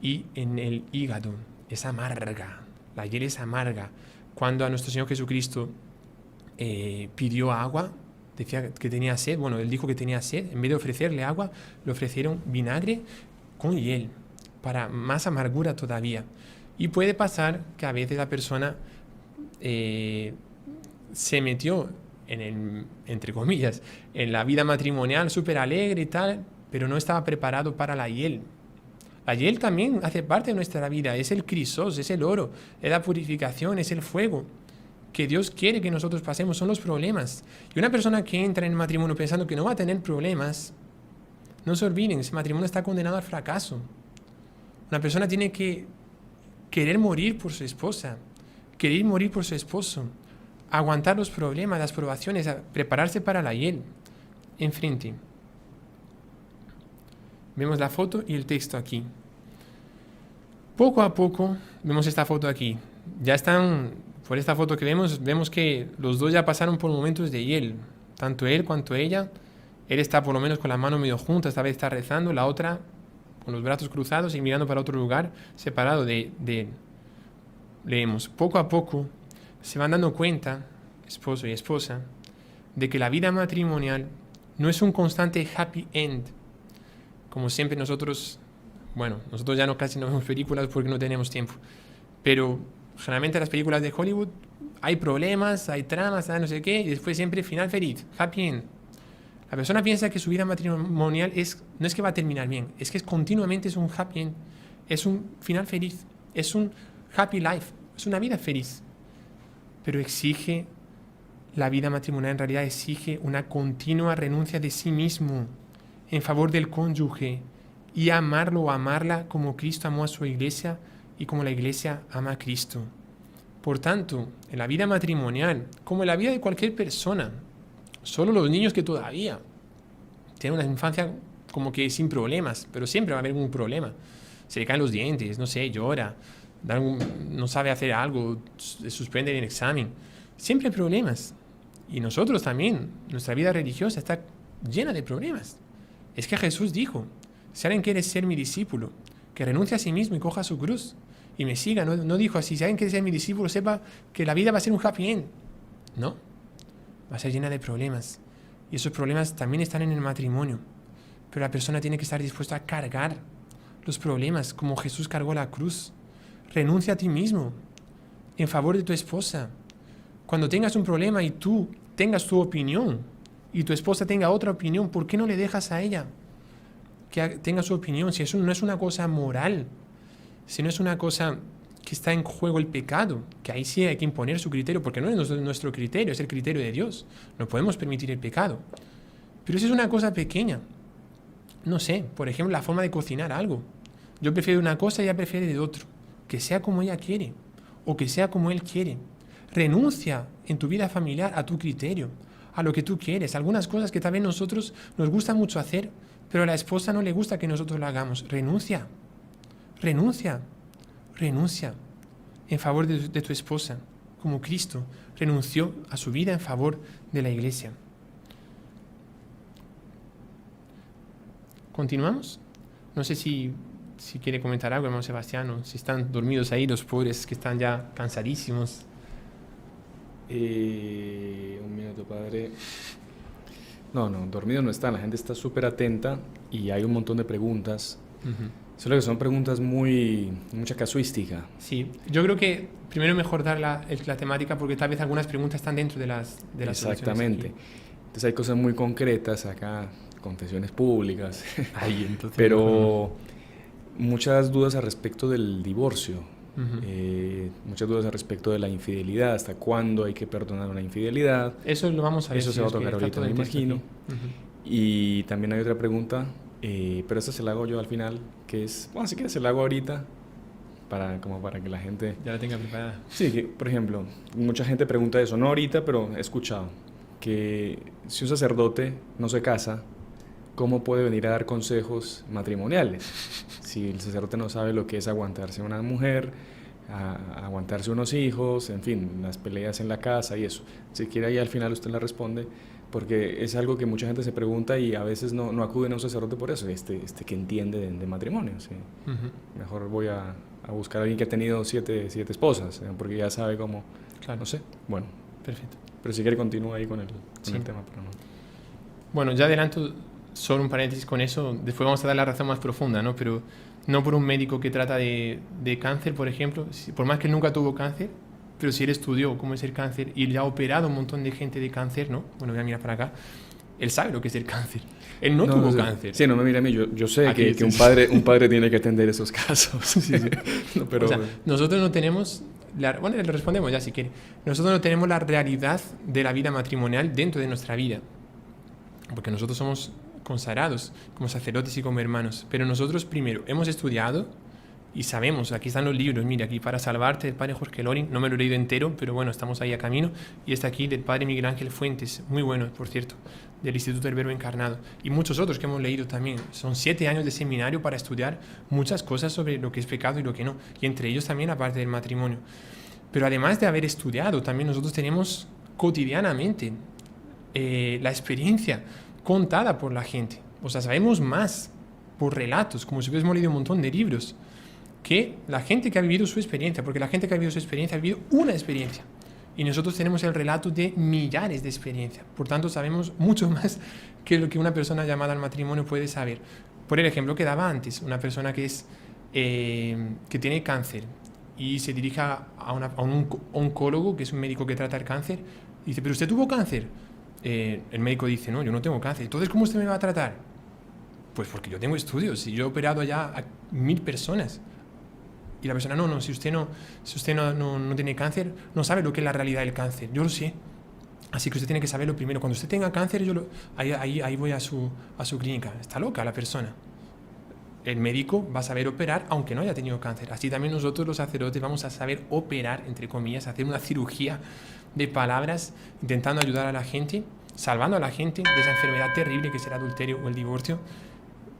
y en el hígado. Es amarga. La hiel es amarga. Cuando a nuestro Señor Jesucristo pidió agua, decía que tenía sed, bueno, él dijo que tenía sed, en vez de ofrecerle agua, le ofrecieron vinagre con hiel, para más amargura todavía. Y puede pasar que a veces la persona se metió entre comillas, en la vida matrimonial súper alegre y tal, pero no estaba preparado para la hiel. La hiel también hace parte de nuestra vida, es el crisós, es el oro, es la purificación, es el fuego que Dios quiere que nosotros pasemos, son los problemas. Y una persona que entra en el matrimonio pensando que no va a tener problemas, no se olviden, ese matrimonio está condenado al fracaso. Una persona tiene que querer morir por su esposa, querer morir por su esposo, aguantar los problemas, las probaciones, prepararse para la hiel. Enfrente. Vemos la foto y el texto aquí. Poco a poco, vemos esta foto aquí. Ya están, por esta foto que vemos que los dos ya pasaron por momentos de hiel. Tanto él cuanto ella. Él está por lo menos con las manos medio juntas, esta vez está rezando, la otra con los brazos cruzados y mirando para otro lugar, separado de él. Leemos, poco a poco se van dando cuenta, esposo y esposa, de que la vida matrimonial no es un constante happy end. Como siempre nosotros ya casi no vemos películas porque no tenemos tiempo, pero generalmente en las películas de Hollywood hay problemas, hay tramas, no sé qué, y después siempre final feliz, happy end. La persona piensa que su vida matrimonial no es que va a terminar bien, es que continuamente es un happy end, es un final feliz. Es un happy life, es una vida feliz. Pero exige, la vida matrimonial en realidad exige una continua renuncia de sí mismo en favor del cónyuge y amarlo o amarla como Cristo amó a su iglesia y como la iglesia ama a Cristo. Por tanto, en la vida matrimonial, como en la vida de cualquier persona, solo los niños que todavía tienen una infancia como que sin problemas, pero siempre va a haber un problema. Se le caen los dientes, no sé, llora, no sabe hacer algo, suspende el examen. Siempre hay problemas. Y nosotros también, nuestra vida religiosa está llena de problemas. Es que Jesús dijo, si alguien quiere ser mi discípulo, que renuncie a sí mismo y coja su cruz y me siga. No dijo así, si alguien quiere ser mi discípulo, sepa que la vida va a ser un happy end. No, va a ser llena de problemas. Y esos problemas también están en el matrimonio. Pero la persona tiene que estar dispuesta a cargar los problemas como Jesús cargó la cruz. Renuncia a ti mismo en favor de tu esposa. Cuando tengas un problema y tú tengas tu opinión y tu esposa tenga otra opinión, ¿por qué no le dejas a ella que tenga su opinión? Si eso no es una cosa moral, si no es una cosa que está en juego el pecado, que ahí sí hay que imponer su criterio, porque no es nuestro criterio, es el criterio de Dios. No podemos permitir el pecado. Pero eso es una cosa pequeña. No sé, por ejemplo, la forma de cocinar algo. Yo prefiero una cosa y ella prefiere de otro. Que sea como ella quiere o que sea como él quiere. Renuncia en tu vida familiar a tu criterio, a lo que tú quieres. Algunas cosas que tal vez nosotros nos gusta mucho hacer, pero a la esposa no le gusta que nosotros lo hagamos. Renuncia, renuncia, renuncia en favor de tu esposa, como Cristo renunció a su vida en favor de la iglesia. ¿Continuamos? No sé si quiere comentar algo, hermano Sebastián, si están dormidos ahí los pobres que están ya cansadísimos. Un minuto, padre. No, dormido no están, la gente está súper atenta y hay un montón de preguntas. Solo que son preguntas mucha casuística. Sí, yo creo que primero es mejor dar la temática porque tal vez algunas preguntas están dentro de las Exactamente. Entonces hay cosas muy concretas acá, confesiones públicas, pero muchas dudas al respecto del divorcio, muchas dudas al respecto de la infidelidad, hasta cuándo hay que perdonar una infidelidad. Eso lo vamos a ver. Eso se va a tocar ahorita, me imagino. Y también hay otra pregunta, pero esta se la hago yo al final, que es, bueno, si quieres se la hago ahorita, para que la gente ya la tenga preparada. Sí, que, por ejemplo, mucha gente pregunta eso, no ahorita, pero he escuchado que si un sacerdote no se casa, ¿cómo puede venir a dar consejos matrimoniales? Si el sacerdote no sabe lo que es aguantarse a una mujer, aguantarse unos hijos, en fin, las peleas en la casa y eso. Si quiere ahí al final usted la responde, porque es algo que mucha gente se pregunta y a veces no acuden a un sacerdote por eso, que entiende de matrimonio. ¿Sí? Mejor voy a buscar a alguien que ha tenido siete esposas, porque ya sabe cómo, claro. No sé, bueno. Perfecto. Pero si quiere continúa ahí con el tema. Pero no. Bueno, ya adelanto solo un paréntesis con eso, después vamos a dar la razón más profunda, ¿no? Pero no por un médico que trata de cáncer, por ejemplo, por más que él nunca tuvo cáncer, pero si él estudió cómo es el cáncer y le ha operado a un montón de gente de cáncer, ¿no? Bueno, voy a mirar para acá. Él sabe lo que es el cáncer. Él no tuvo cáncer. Sí, no me mira a mí. Yo sé aquí, que un padre tiene que atender esos casos. Sí. No, pero, o sea, nosotros no tenemos... Bueno, le respondemos ya si quiere. Nosotros no tenemos la realidad de la vida matrimonial dentro de nuestra vida. Porque nosotros somos consagrados como sacerdotes y como hermanos. Pero nosotros primero hemos estudiado y sabemos, aquí están los libros, mira, aquí Para Salvarte, del padre Jorge Loring, no me lo he leído entero, pero bueno, estamos ahí a camino, y está aquí del padre Miguel Ángel Fuentes, muy bueno, por cierto, del Instituto del Verbo Encarnado, y muchos otros que hemos leído también. Son 7 años de seminario para estudiar muchas cosas sobre lo que es pecado y lo que no, y entre ellos también la parte del matrimonio. Pero además de haber estudiado, también nosotros tenemos cotidianamente la experiencia contada por la gente. O sea, sabemos más por relatos, como si hubiésemos leído un montón de libros, que la gente que ha vivido su experiencia, porque la gente que ha vivido su experiencia ha vivido una experiencia. Y nosotros tenemos el relato de millares de experiencias. Por tanto, sabemos mucho más que lo que una persona llamada al matrimonio puede saber. Por el ejemplo que daba antes, una persona que tiene cáncer y se dirige a un oncólogo, que es un médico que trata el cáncer, y dice, ¿pero usted tuvo cáncer? El médico dice, no, yo no tengo cáncer. Entonces, ¿cómo usted me va a tratar? Pues porque yo tengo estudios y yo he operado ya a 1000 personas. Y la persona, no, si usted no tiene cáncer, no sabe lo que es la realidad del cáncer. Yo lo sé. Así que usted tiene que saberlo primero. Cuando usted tenga cáncer, ahí voy a su clínica. Está loca la persona. El médico va a saber operar aunque no haya tenido cáncer. Así también nosotros los sacerdotes vamos a saber operar, entre comillas, hacer una cirugía de palabras, intentando ayudar a la gente, salvando a la gente de esa enfermedad terrible que es el adulterio o el divorcio.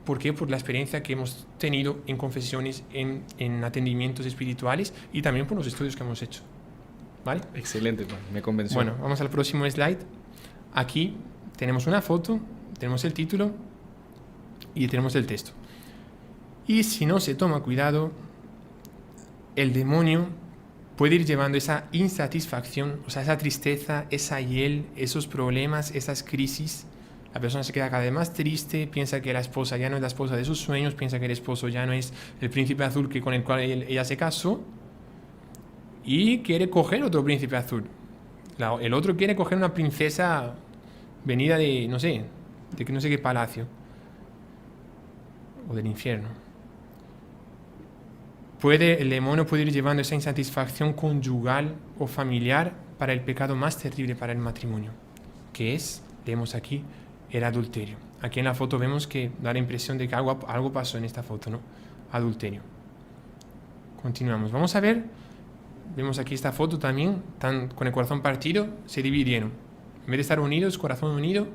¿Por qué? Por la experiencia que hemos tenido en confesiones, en atendimientos espirituales y también por los estudios que hemos hecho. ¿Vale? Excelente, me convenció. Bueno, vamos al próximo slide. Aquí tenemos una foto, tenemos el título y tenemos el texto. Y si no se toma cuidado, el demonio puede ir llevando esa insatisfacción, o sea, esa tristeza, esa hiel, esos problemas, esas crisis. La persona se queda cada vez más triste, piensa que la esposa ya no es la esposa de sus sueños, piensa que el esposo ya no es el príncipe azul con el cual ella se casó y quiere coger otro príncipe azul. El otro quiere coger una princesa venida de no sé qué palacio o del infierno. El demonio puede ir llevando esa insatisfacción conyugal o familiar para el pecado más terrible para el matrimonio, que es, leemos aquí, el adulterio. Aquí en la foto vemos que da la impresión de que algo pasó en esta foto, ¿no? Adulterio. Continuamos. Vamos a ver, vemos aquí esta foto también, con el corazón partido, se dividieron. En vez de estar unidos, corazón unido,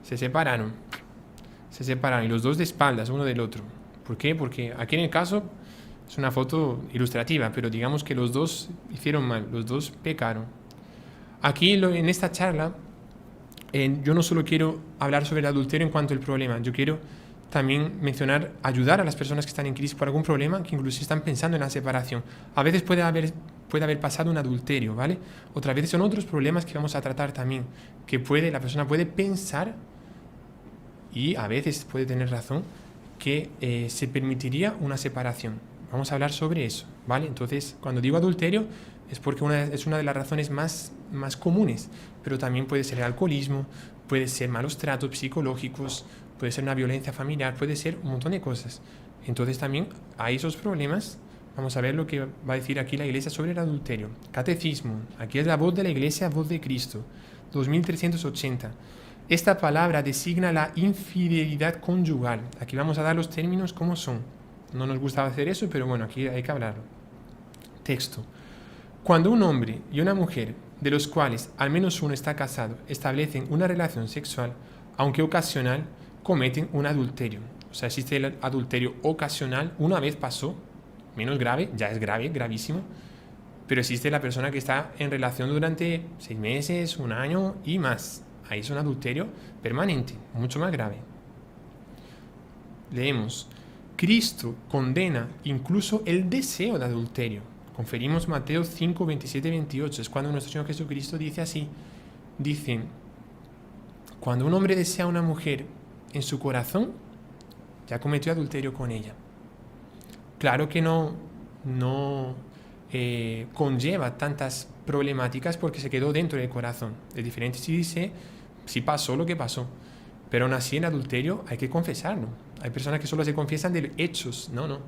se separaron. Y los dos de espaldas, uno del otro. ¿Por qué? Porque aquí en el caso es una foto ilustrativa, pero digamos que los dos hicieron mal, los dos pecaron. Aquí en esta charla, yo no solo quiero hablar sobre el adulterio en cuanto al problema, yo quiero también ayudar a las personas que están en crisis por algún problema, que incluso están pensando en la separación. A veces puede haber pasado un adulterio, ¿vale? Otras veces son otros problemas que vamos a tratar también, que la persona puede pensar, y a veces puede tener razón, que se permitiría una separación. Vamos a hablar sobre eso, ¿vale? Entonces, cuando digo adulterio, es porque es una de las razones más comunes, pero también puede ser el alcoholismo, puede ser malos tratos psicológicos, puede ser una violencia familiar, puede ser un montón de cosas. Entonces también hay esos problemas. Vamos a ver lo que va a decir aquí la Iglesia sobre el adulterio. Catecismo, aquí es la voz de la Iglesia, voz de Cristo, 2380. Esta palabra designa la infidelidad conyugal. Aquí vamos a dar los términos como son. No nos gusta hacer eso, pero bueno, aquí hay que hablarlo. Texto. Cuando un hombre y una mujer, de los cuales al menos uno está casado, establecen una relación sexual, aunque ocasional, cometen un adulterio. O sea, existe el adulterio ocasional, una vez pasó, menos grave, ya es grave, gravísimo, pero existe la persona que está en relación durante 6 meses, 1 año y más. Ahí es un adulterio permanente, mucho más grave. Leemos. Cristo condena incluso el deseo de adulterio. Conferimos Mateo 5, 27, 28. Es cuando nuestro Señor Jesucristo dice así. Dice, cuando un hombre desea a una mujer en su corazón, ya cometió adulterio con ella. Claro que no conlleva tantas problemáticas porque se quedó dentro del corazón. Es diferente si pasó lo que pasó. Pero aún así en adulterio hay que confesarlo. Hay personas que solo se confiesan de hechos. No.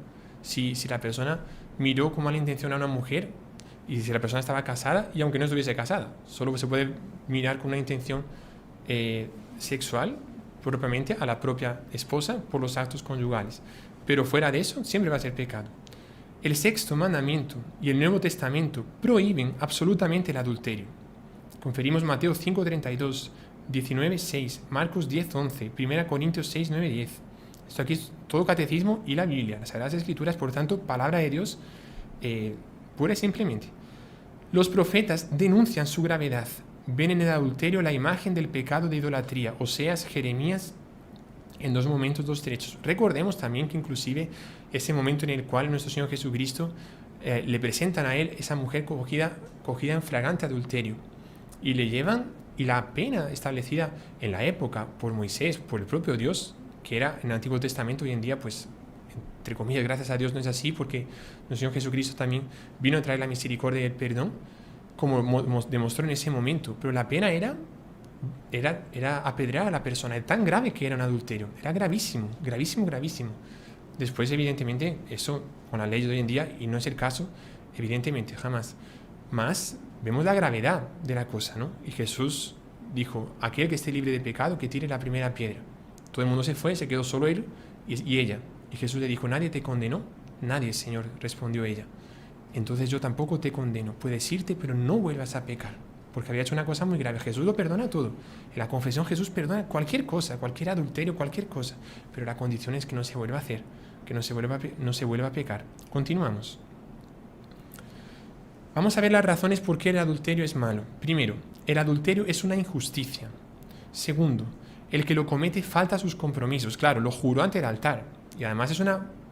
Si la persona miró con mala intención a una mujer y si la persona estaba casada y aunque no estuviese casada, solo se puede mirar con una intención sexual propiamente a la propia esposa por los actos conyugales. Pero fuera de eso siempre va a ser pecado. El sexto mandamiento y el Nuevo Testamento prohíben absolutamente el adulterio. Conferimos Mateo 5:32, 19:6, Marcos 10:11, 1 Corintios 6:9-10. Esto aquí es todo catecismo y la Biblia, las Sagradas Escrituras, por tanto, palabra de Dios pura y simplemente. Los profetas denuncian su gravedad. Ven en el adulterio la imagen del pecado de idolatría, Oseas, Jeremías, en 2 momentos, 2 trechos. Recordemos también que inclusive ese momento en el cual nuestro Señor Jesucristo le presentan a él esa mujer cogida en flagrante adulterio y le llevan, y la pena establecida en la época por Moisés, por el propio Dios, que era en el Antiguo Testamento, hoy en día pues entre comillas gracias a Dios no es así, porque nuestro Señor Jesucristo también vino a traer la misericordia y el perdón, como demostró en ese momento, pero la pena era apedrear a la persona, tan grave que era un adulterio, era gravísimo. Después, evidentemente, eso con la ley de hoy en día, y no es el caso, evidentemente, jamás. Más vemos la gravedad de la cosa, ¿no? Y Jesús dijo, aquel que esté libre de pecado, que tire la primera piedra. Todo el mundo se fue, se quedó solo él y ella. Y Jesús le dijo, ¿nadie te condenó? Nadie, Señor, respondió ella. Entonces yo tampoco te condeno. Puedes irte, pero no vuelvas a pecar. Porque había hecho una cosa muy grave. Jesús lo perdona todo. En la confesión Jesús perdona cualquier cosa, cualquier adulterio, cualquier cosa. Pero la condición es que no se vuelva a hacer, que no se vuelva a pecar. Continuamos. Vamos a ver las razones por qué el adulterio es malo. Primero, el adulterio es una injusticia. Segundo, el que lo comete falta a sus compromisos. Claro, lo juró ante el altar. Y además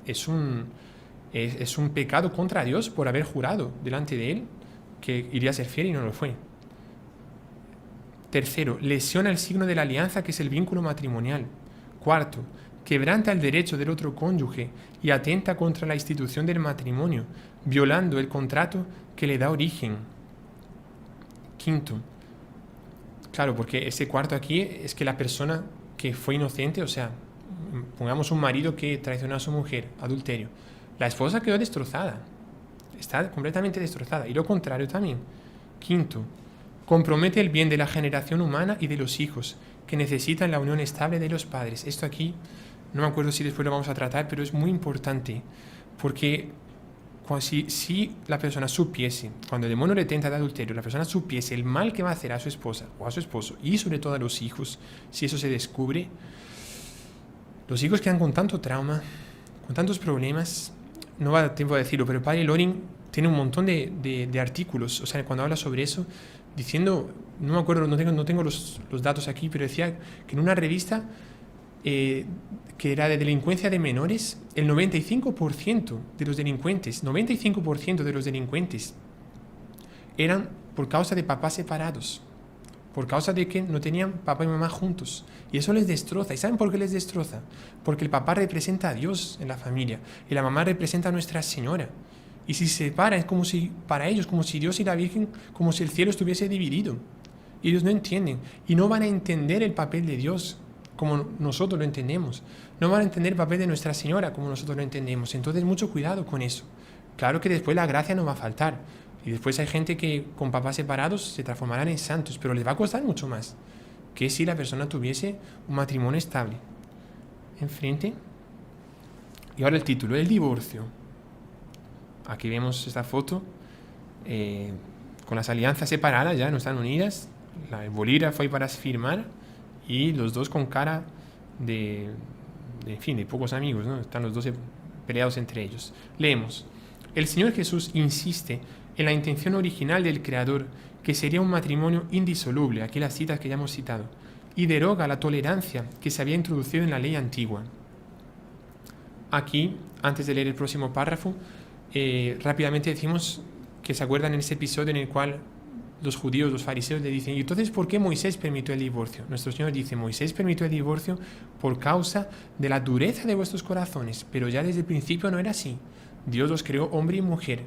es un pecado contra Dios por haber jurado delante de Él que iría a ser fiel y no lo fue. Tercero, lesiona el signo de la alianza, que es el vínculo matrimonial. Cuarto, quebranta el derecho del otro cónyuge y atenta contra la institución del matrimonio, violando el contrato que le da origen. Quinto, claro, porque ese cuarto aquí es que la persona que fue inocente, o sea, pongamos un marido que traicionó a su mujer, adulterio, la esposa quedó destrozada, está completamente destrozada, y lo contrario también. Quinto, compromete el bien de la generación humana y de los hijos, que necesitan la unión estable de los padres. Esto aquí, no me acuerdo si después lo vamos a tratar, pero es muy importante, porque si la persona supiese, cuando el demonio le tenta de adulterio, la persona supiese el mal que va a hacer a su esposa o a su esposo, y sobre todo a los hijos, si eso se descubre, los hijos quedan con tanto trauma, con tantos problemas. No va a dar tiempo a decirlo, pero el padre Loring tiene un montón de artículos, o sea, cuando habla sobre eso, diciendo, no me acuerdo, no tengo los datos aquí, pero decía que en una revista que era de delincuencia de menores, el 95% de los delincuentes, 95% de los delincuentes eran por causa de papás separados, por causa de que no tenían papá y mamá juntos. Y eso les destroza. ¿Y saben por qué les destroza? Porque el papá representa a Dios en la familia y la mamá representa a Nuestra Señora. Y si se separa, es como si, para ellos, como si Dios y la Virgen, como si el cielo estuviese dividido. Y ellos no entienden. Y no van a entender el papel de Dios como nosotros lo entendemos. No van a entender el papel de Nuestra Señora como nosotros lo entendemos. Entonces, mucho cuidado con eso. Claro que después la gracia no va a faltar. Y después hay gente que con papás separados se transformarán en santos, pero les va a costar mucho más que si la persona tuviese un matrimonio estable. Enfrente. Y ahora el título, el divorcio. Aquí vemos esta foto con las alianzas separadas, ya no están unidas. El bolígrafo ahí para firmar y los dos con cara de pocos amigos, ¿no? Están los dos peleados entre ellos. Leemos. El Señor Jesús insiste en la intención original del Creador, que sería un matrimonio indisoluble, aquí las citas que ya hemos citado, y deroga la tolerancia que se había introducido en la ley antigua. Aquí, antes de leer el próximo párrafo, rápidamente decimos que se acuerdan en ese episodio en el cual los judíos, los fariseos le dicen, ¿y entonces por qué Moisés permitió el divorcio? Nuestro Señor dice, Moisés permitió el divorcio por causa de la dureza de vuestros corazones, pero ya desde el principio no era así. Dios los creó hombre y mujer.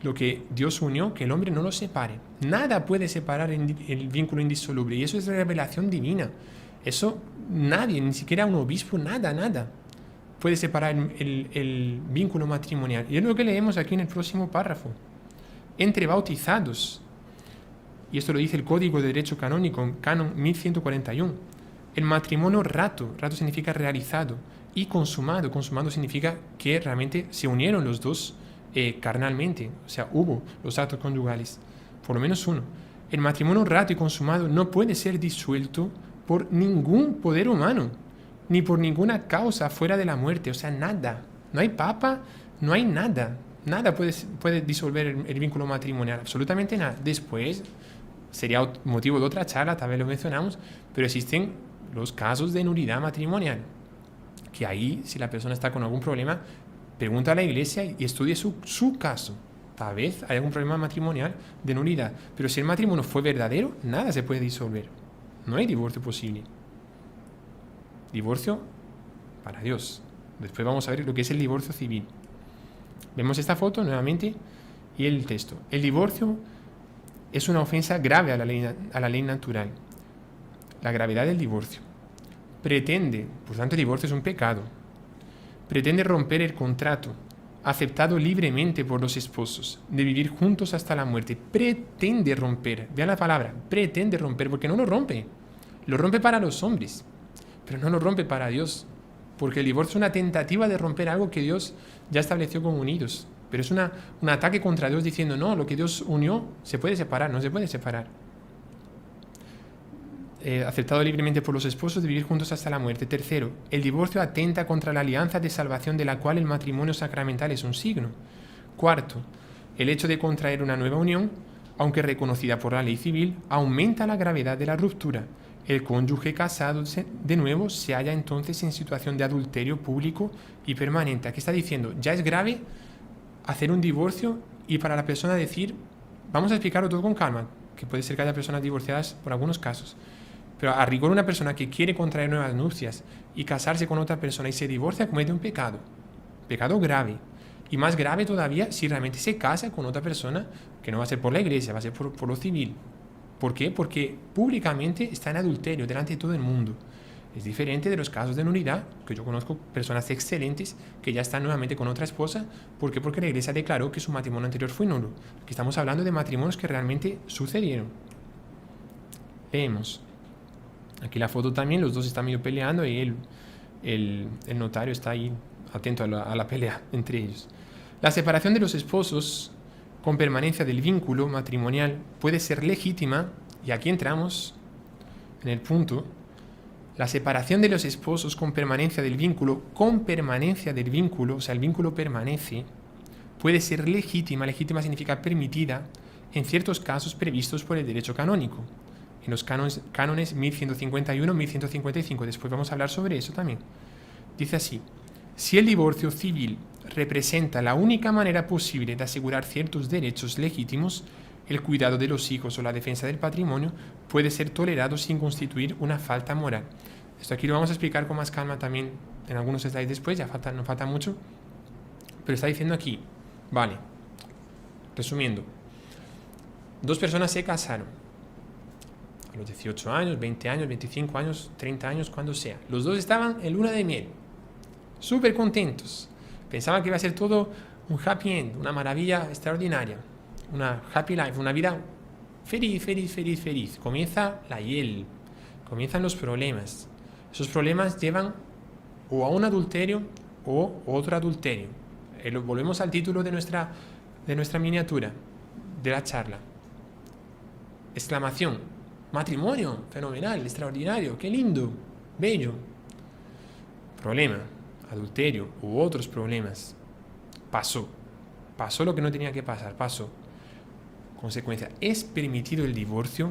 Lo que Dios unió, que el hombre no lo separe. Nada puede separar el vínculo indisoluble, y eso es revelación divina. Eso nadie, ni siquiera un obispo, nada puede separar el vínculo matrimonial. Y es lo que leemos aquí en el próximo párrafo. Entre bautizados, y esto lo dice el Código de Derecho Canónico, Canon 1141, el matrimonio rato significa realizado, y consumado significa que realmente se unieron los dos carnalmente, o sea, hubo los actos conyugales, por lo menos uno. El matrimonio rato y consumado no puede ser disuelto por ningún poder humano, ni por ninguna causa fuera de la muerte, o sea, nada. No hay papa, no hay nada. Nada puede disolver el vínculo matrimonial, absolutamente nada. Después sería motivo de otra charla, tal vez lo mencionamos, pero existen los casos de nulidad matrimonial, que ahí, si la persona está con algún problema, pregunta a la iglesia y estudie su caso. Tal vez hay algún problema matrimonial de nulidad, pero si el matrimonio fue verdadero, nada se puede disolver. No hay divorcio posible. Divorcio para Dios. Después vamos a ver lo que es el divorcio civil. Vemos esta foto nuevamente y el texto. El divorcio es una ofensa grave a la ley natural. La gravedad del divorcio. Pretende, por tanto el divorcio es un pecado. pretende romper el contrato aceptado libremente por los esposos de vivir juntos hasta la muerte. Pretende romper, vean la palabra, pretende romper, porque no lo rompe. Lo rompe para los hombres, pero no lo rompe para Dios, porque el divorcio es una tentativa de romper algo que Dios ya estableció como unidos. Pero es un ataque contra Dios diciendo, no, lo que Dios unió se puede separar, no se puede separar. Aceptado libremente por los esposos de vivir juntos hasta la muerte. Tercero, el divorcio atenta contra la alianza de salvación de la cual el matrimonio sacramental es un signo. Cuarto, el hecho de contraer una nueva unión, aunque reconocida por la ley civil, aumenta la gravedad de la ruptura. El cónyuge casado de nuevo se halla entonces en situación de adulterio público y permanente. Aquí está diciendo, ya es grave hacer un divorcio y para la persona decir, vamos a explicarlo todo con calma, que puede ser que haya personas divorciadas por algunos casos. Pero a rigor una persona que quiere contraer nuevas nupcias y casarse con otra persona y se divorcia comete un pecado grave. Y más grave todavía si realmente se casa con otra persona que no va a ser por la iglesia, va a ser por lo civil. ¿Por qué? Porque públicamente está en adulterio delante de todo el mundo. Es diferente de los casos de nulidad, que yo conozco personas excelentes que ya están nuevamente con otra esposa. ¿Por qué? Porque la iglesia declaró que su matrimonio anterior fue nulo. Aquí estamos hablando de matrimonios que realmente sucedieron. Leemos. Aquí la foto también, los dos están medio peleando y el notario está ahí atento a la pelea entre ellos. La separación de los esposos con permanencia del vínculo matrimonial puede ser legítima, y aquí entramos en el punto. La separación de los esposos con permanencia del vínculo, o sea, el vínculo permanece, puede ser legítima. Legítima significa permitida en ciertos casos previstos por el derecho canónico. En los cánones 1151, 1155. Después vamos a hablar sobre eso también. Dice así: si el divorcio civil representa la única manera posible de asegurar ciertos derechos legítimos, el cuidado de los hijos o la defensa del patrimonio puede ser tolerado sin constituir una falta moral. Esto aquí lo vamos a explicar con más calma también en algunos slides después, no falta mucho. Pero está diciendo aquí, vale, resumiendo, dos personas se casaron a los 18 años, 20 años, 25 años, 30 años, cuando sea. Los dos estaban en luna de miel, súper contentos. Pensaban que iba a ser todo un happy end, una maravilla extraordinaria, una happy life, una vida feliz, feliz, feliz, feliz. Comienza la hiel, comienzan los problemas. Esos problemas llevan o a un adulterio o otro adulterio. Volvemos al título de nuestra miniatura, de la charla. Exclamación: matrimonio, fenomenal, extraordinario, qué lindo, bello. Problema, adulterio u otros problemas. Pasó lo que no tenía que pasar, pasó. Consecuencia, ¿es permitido el divorcio?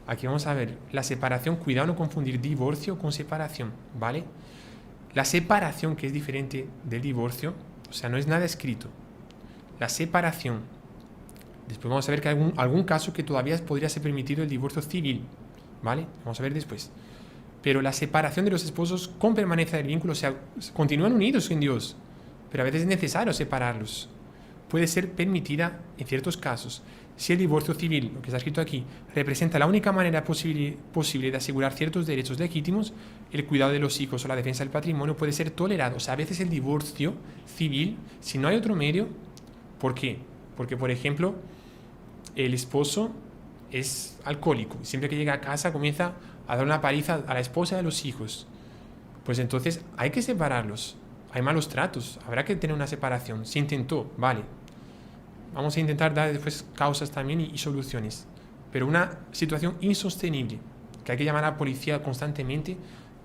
Aquí vamos a ver la separación. Cuidado no confundir divorcio con separación, ¿vale? La separación, que es diferente del divorcio, o sea, no es nada escrito. La separación. Después vamos a ver que hay algún caso que todavía podría ser permitido el divorcio civil, ¿vale? Vamos a ver después. Pero la separación de los esposos con permanencia del vínculo, o sea, continúan unidos en Dios, pero a veces es necesario separarlos. Puede ser permitida en ciertos casos. Si el divorcio civil, lo que está escrito aquí, representa la única manera posible de asegurar ciertos derechos legítimos, el cuidado de los hijos o la defensa del patrimonio puede ser tolerado. O sea, a veces el divorcio civil, si no hay otro medio, ¿por qué? Porque, por ejemplo, el esposo es alcohólico. Siempre que llega a casa comienza a dar una paliza a la esposa y a los hijos. Pues entonces hay que separarlos. Hay malos tratos. Habrá que tener una separación. Se intentó, vale. Vamos a intentar dar después causas también y soluciones. Pero una situación insostenible, que hay que llamar a la policía constantemente,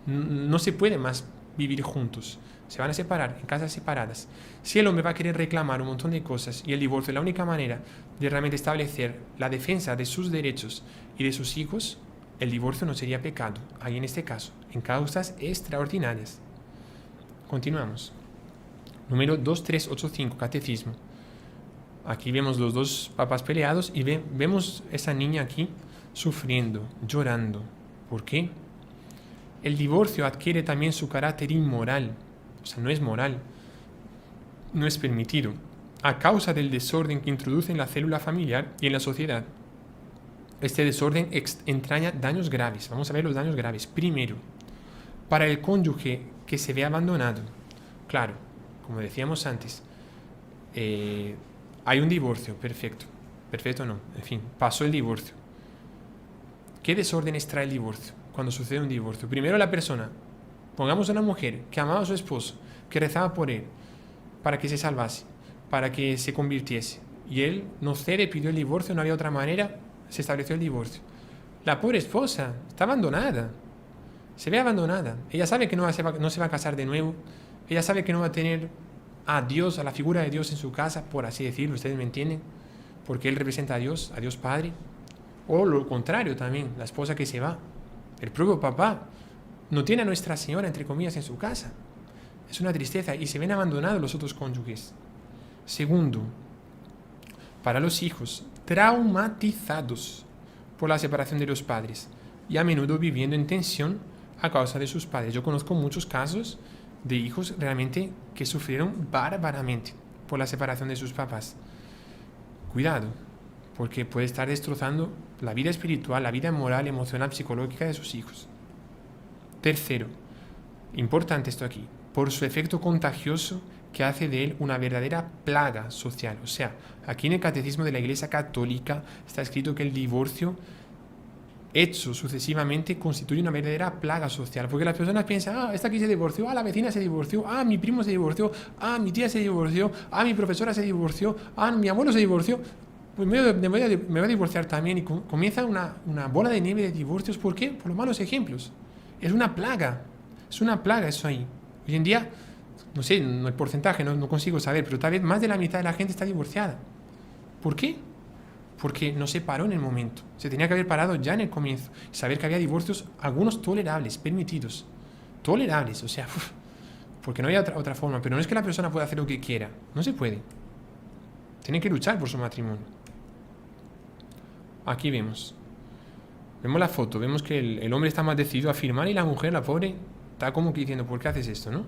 no se puede más vivir juntos. Se van a separar en casas separadas. Si el hombre va a querer reclamar un montón de cosas y el divorcio es la única manera de realmente establecer la defensa de sus derechos y de sus hijos, el divorcio no sería pecado. Ahí en este caso, en causas extraordinarias. Continuamos. Número 2385, Catecismo. Aquí vemos los dos papás peleados y vemos esa niña aquí sufriendo, llorando. ¿Por qué? El divorcio adquiere también su carácter inmoral. O sea, no es moral, no es permitido, a causa del desorden que introduce en la célula familiar y en la sociedad. Este desorden entraña daños graves. Vamos a ver los daños graves. Primero, para el cónyuge que se ve abandonado, Claro, como decíamos antes, hay un divorcio, perfecto. Perfecto no, en fin, pasó el divorcio. ¿Qué desórdenes trae el divorcio cuando sucede un divorcio? Primero la persona, pongamos a una mujer que amaba a su esposo, que rezaba por él, para que se salvase, para que se convirtiese. Y él no cede, pidió el divorcio, no había otra manera, se estableció el divorcio. La pobre esposa está abandonada, se ve abandonada. Ella sabe que no se va a casar de nuevo, ella sabe que no va a tener a Dios, a la figura de Dios en su casa, por así decirlo, ustedes me entienden, porque él representa a Dios Padre. O lo contrario también, la esposa que se va, el propio papá, no tiene a Nuestra Señora, entre comillas, en su casa. Es una tristeza y se ven abandonados los otros cónyuges. Segundo, para los hijos, traumatizados por la separación de los padres y a menudo viviendo en tensión a causa de sus padres. Yo conozco muchos casos de hijos realmente que sufrieron bárbaramente por la separación de sus papás. Cuidado, porque puede estar destrozando la vida espiritual, la vida moral, emocional, psicológica de sus hijos. Tercero, importante esto aquí, por su efecto contagioso que hace de él una verdadera plaga social. O sea, aquí en el Catecismo de la Iglesia Católica está escrito que el divorcio hecho sucesivamente constituye una verdadera plaga social, porque las personas piensan, esta aquí se divorció, la vecina se divorció, mi primo se divorció, mi tía se divorció, mi profesora se divorció, mi abuelo se divorció, pues me voy a divorciar también, y comienza una bola de nieve de divorcios. ¿Por qué? Por los malos ejemplos. Es una plaga eso ahí. Hoy en día, no sé, el porcentaje no consigo saber, pero tal vez más de la mitad de la gente está divorciada. ¿Por qué? Porque no se paró en el momento. Se tenía que haber parado ya en el comienzo. Saber que había divorcios, algunos tolerables, permitidos. Tolerables, o sea, porque no había otra forma. Pero no es que la persona pueda hacer lo que quiera. No se puede. Tiene que luchar por su matrimonio. Aquí vemos la foto, vemos que el hombre está más decidido a firmar y la mujer, la pobre, está como que diciendo, ¿por qué haces esto, no?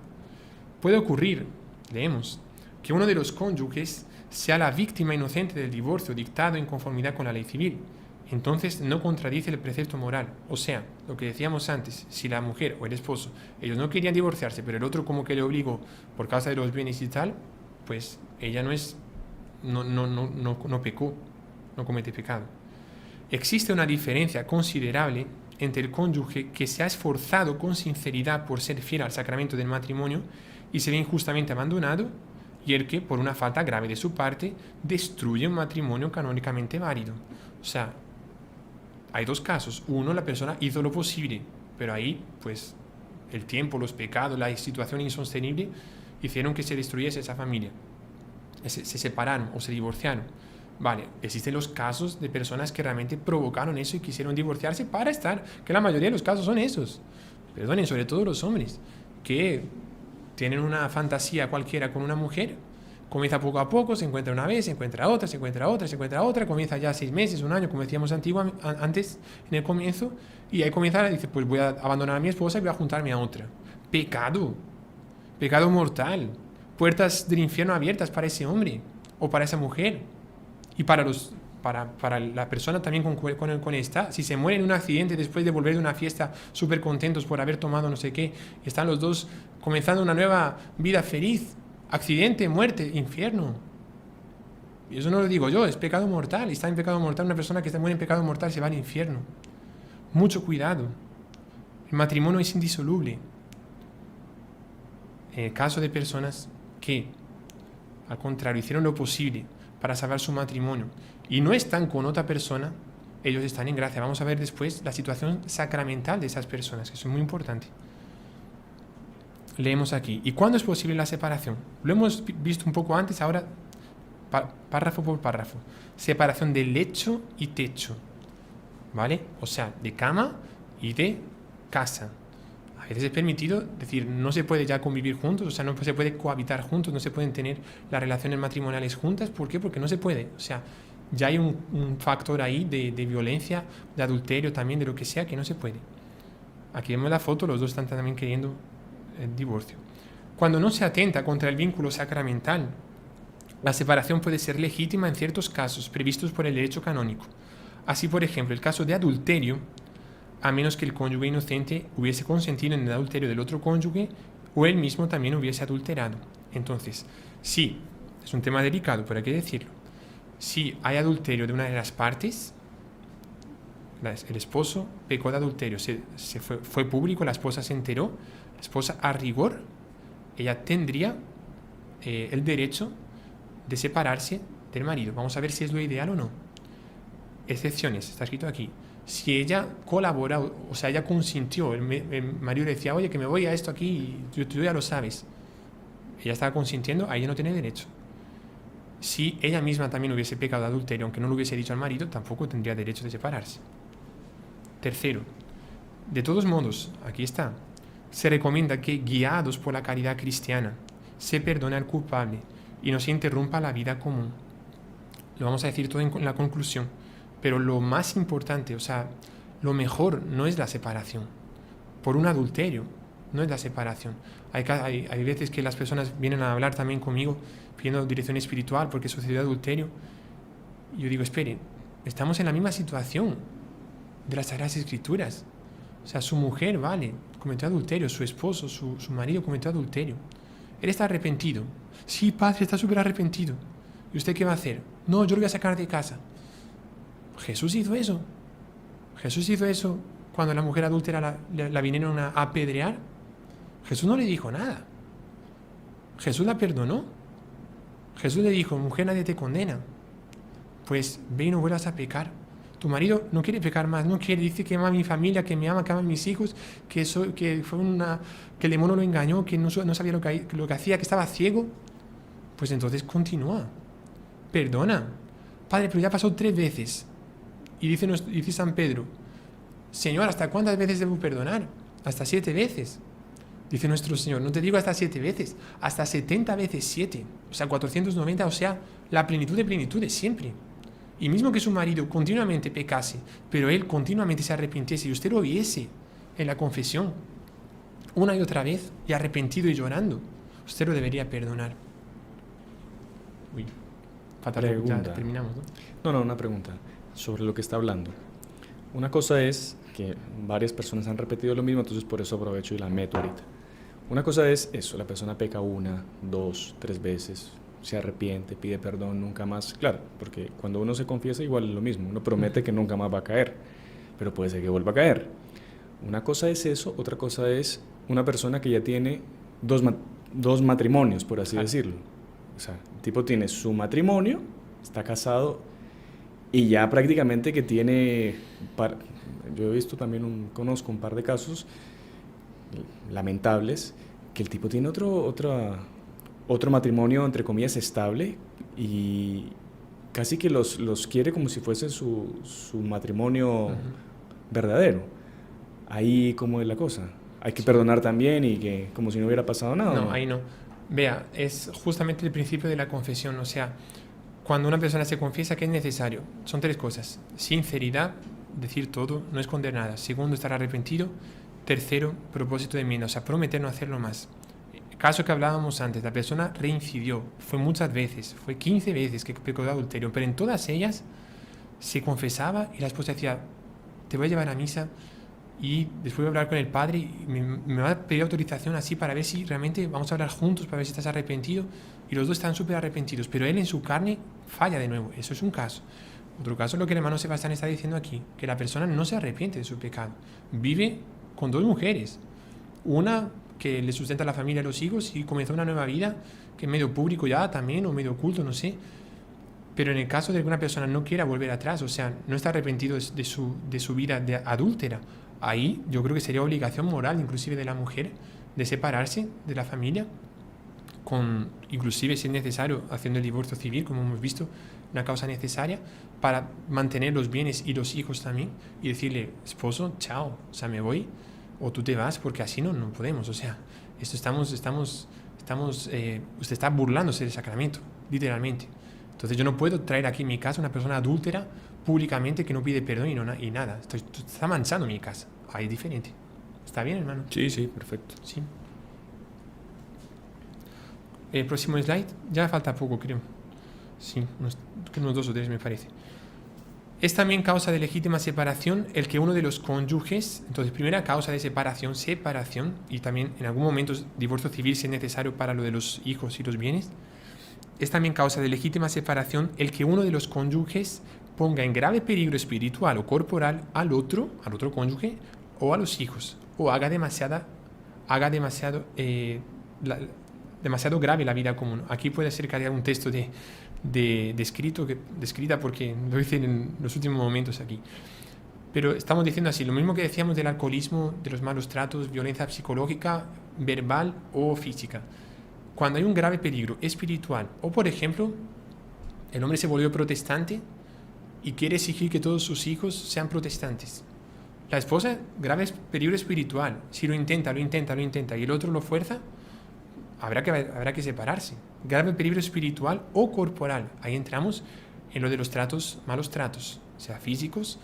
Puede ocurrir, leemos, que uno de los cónyuges sea la víctima inocente del divorcio dictado en conformidad con la ley civil. Entonces no contradice el precepto moral. O sea, lo que decíamos antes, si la mujer o el esposo, ellos no querían divorciarse, pero el otro como que le obligó por causa de los bienes y tal, pues ella no pecó, no comete pecado. Existe una diferencia considerable entre el cónyuge que se ha esforzado con sinceridad por ser fiel al sacramento del matrimonio y se ve injustamente abandonado, y el que, por una falta grave de su parte, destruye un matrimonio canónicamente válido. O sea, hay dos casos. Uno, la persona hizo lo posible, pero ahí, pues, el tiempo, los pecados, la situación insostenible hicieron que se destruyese esa familia. Se separaron o se divorciaron. Vale, existen los casos de personas que realmente provocaron eso y quisieron divorciarse para estar, que la mayoría de los casos son esos. Perdonen, sobre todo los hombres, que tienen una fantasía cualquiera con una mujer, comienza poco a poco, se encuentra una vez, se encuentra otra, se encuentra otra, se encuentra otra, comienza ya 6 meses, un año, como decíamos antes, en el comienzo, y ahí comienza, dice, pues voy a abandonar a mi esposa y voy a juntarme a otra. Pecado mortal, puertas del infierno abiertas para ese hombre o para esa mujer. Y para la persona también con esta, si se muere en un accidente después de volver de una fiesta súper contentos por haber tomado no sé qué, están los dos comenzando una nueva vida feliz, accidente, muerte, infierno. Y eso no lo digo yo, es pecado mortal. Está en pecado mortal, una persona que muere en pecado mortal se va al infierno. Mucho cuidado. El matrimonio es indisoluble. En el caso de personas que, al contrario, hicieron lo posible para salvar su matrimonio y no están con otra persona, ellos están en gracia. Vamos a ver después la situación sacramental de esas personas, que es muy importante. Leemos aquí. ¿Y cuándo es posible la separación? Lo hemos visto un poco antes, ahora párrafo por párrafo. Separación de lecho y techo, ¿vale? O sea, de cama y de casa. A veces es permitido decir, no se puede ya convivir juntos, o sea, no se puede cohabitar juntos, no se pueden tener las relaciones matrimoniales juntas. ¿Por qué? Porque no se puede. O sea, ya hay un factor ahí de violencia, de adulterio también, de lo que sea, que no se puede. Aquí vemos la foto, los dos están también queriendo el divorcio. Cuando no se atenta contra el vínculo sacramental, la separación puede ser legítima en ciertos casos previstos por el derecho canónico. Así, por ejemplo, el caso de adulterio, a menos que el cónyuge inocente hubiese consentido en el adulterio del otro cónyuge, o él mismo también hubiese adulterado. Entonces, sí, es un tema delicado, pero hay que decirlo. Si hay adulterio de una de las partes, el esposo pecó de adulterio, fue público, la esposa se enteró, la esposa a rigor, ella tendría el derecho de separarse del marido. Vamos a ver si es lo ideal o no. Excepciones, está escrito aquí. Si ella colabora, o sea, ella consintió, el marido le decía, oye, que me voy a esto aquí, y tú ya lo sabes. Ella estaba consintiendo, ahí ella no tiene derecho. Si ella misma también hubiese pecado de adulterio, aunque no lo hubiese dicho al marido, tampoco tendría derecho de separarse. Tercero, de todos modos, aquí está, se recomienda que, guiados por la caridad cristiana, se perdone al culpable y no se interrumpa la vida común. Lo vamos a decir todo en la conclusión, pero lo más importante, o sea, lo mejor no es la separación. Por un adulterio, no es la separación. Hay veces que las personas vienen a hablar también conmigo pidiendo dirección espiritual porque sucedió adulterio. Y yo digo, espere, estamos en la misma situación de las Sagradas Escrituras. O sea, su mujer, vale, cometió adulterio, su esposo, su marido cometió adulterio. Él está arrepentido. Sí, padre, está súper arrepentido. ¿Y usted qué va a hacer? No, yo lo voy a sacar de casa. Jesús hizo eso. Jesús hizo eso cuando la mujer adúltera la vinieron a apedrear. Jesús no le dijo nada. Jesús la perdonó. Jesús le dijo, mujer, nadie te condena. Pues ve y no vuelvas a pecar. Tu marido no quiere pecar más, no quiere, dice que ama a mi familia, que me ama, que ama a mis hijos, que el demonio lo engañó, que no sabía lo que hacía, que estaba ciego. Pues entonces continúa. Perdona. Padre, pero ya pasó 3 veces. Y dice San Pedro, Señor, ¿hasta cuántas veces debo perdonar? Hasta 7 veces. Dice nuestro Señor, no te digo hasta 7 veces, hasta 70 veces 7. O sea, 490, o sea, la plenitud de plenitudes siempre. Y mismo que su marido continuamente pecase, pero él continuamente se arrepintiese y usted lo viese en la confesión, una y otra vez, y arrepentido y llorando, usted lo debería perdonar. Uy, falta pregunta. Ya terminamos, ¿no? No, una pregunta sobre lo que está hablando. Una cosa es que varias personas han repetido lo mismo, entonces por eso aprovecho y la meto ahorita. Una cosa es eso, la persona peca 1, 2, 3 veces, se arrepiente, pide perdón, nunca más. Claro, porque cuando uno se confiesa igual es lo mismo, uno promete que nunca más va a caer, pero puede ser que vuelva a caer. Una cosa es eso, otra cosa es una persona que ya tiene dos matrimonios, por así decirlo. O sea, el tipo tiene su matrimonio, está casado y ya prácticamente que tiene... Yo he visto también, conozco un par de casos lamentables, que el tipo tiene otro matrimonio, entre comillas, estable y casi que los quiere como si fuese su matrimonio verdadero. Ahí, ¿cómo es la cosa? Hay que perdonar también y que como si no hubiera pasado nada. No, ahí no. Vea, es justamente el principio de la confesión. O sea, cuando una persona se confiesa, ¿qué es necesario? Son 3 cosas. Sinceridad, decir todo, no esconder nada. Segundo, estar arrepentido. Tercero, propósito de enmienda, o sea, prometer no hacerlo más. El caso que hablábamos antes, la persona reincidió, fue muchas veces, fue 15 veces que pecó de adulterio, pero en todas ellas se confesaba y la esposa decía, te voy a llevar a misa y después voy a hablar con el padre y me va a pedir autorización así para ver si realmente vamos a hablar juntos, para ver si estás arrepentido, y los dos están súper arrepentidos, pero él en su carne falla de nuevo. Eso es un caso. Otro caso es lo que el hermano Sebastián está diciendo aquí, que la persona no se arrepiente de su pecado, vive con 2 mujeres, una que le sustenta a la familia y a los hijos y comenzó una nueva vida, que es medio público ya también, o medio oculto, no sé. Pero en el caso de que una persona no quiera volver atrás, o sea, no está arrepentido de su vida de adúltera, ahí yo creo que sería obligación moral, inclusive de la mujer, de separarse de la familia, inclusive si es necesario, haciendo el divorcio civil, como hemos visto, una causa necesaria, para mantener los bienes y los hijos también, y decirle, esposo, chao, o sea, me voy, o tú te vas, porque así no podemos, o sea, esto usted está burlándose del sacramento, literalmente. Entonces yo no puedo traer aquí en mi casa una persona adúltera públicamente que no pide perdón y nada. Está manchando mi casa. Ahí es diferente. ¿Está bien, hermano? Sí, perfecto. Sí. El próximo slide. Ya falta poco, creo. Sí, unos 2 o 3 me parece. Es también causa de legítima separación el que uno de los cónyuges, entonces primera causa de separación, y también en algún momento divorcio civil si es necesario para lo de los hijos y los bienes. Es también causa de legítima separación el que uno de los cónyuges ponga en grave peligro espiritual o corporal al otro cónyuge o a los hijos, o haga demasiado grave la vida común. Aquí puede ser que haya un texto descrita porque lo hice en los últimos momentos aquí. Pero estamos diciendo así, lo mismo que decíamos del alcoholismo, de los malos tratos, violencia psicológica, verbal o física. Cuando hay un grave peligro espiritual, o por ejemplo, el hombre se volvió protestante y quiere exigir que todos sus hijos sean protestantes. La esposa, grave peligro espiritual. Si lo intenta y el otro lo fuerza, habrá que separarse. Grave peligro espiritual o corporal. Ahí entramos en lo de los malos tratos, sea físicos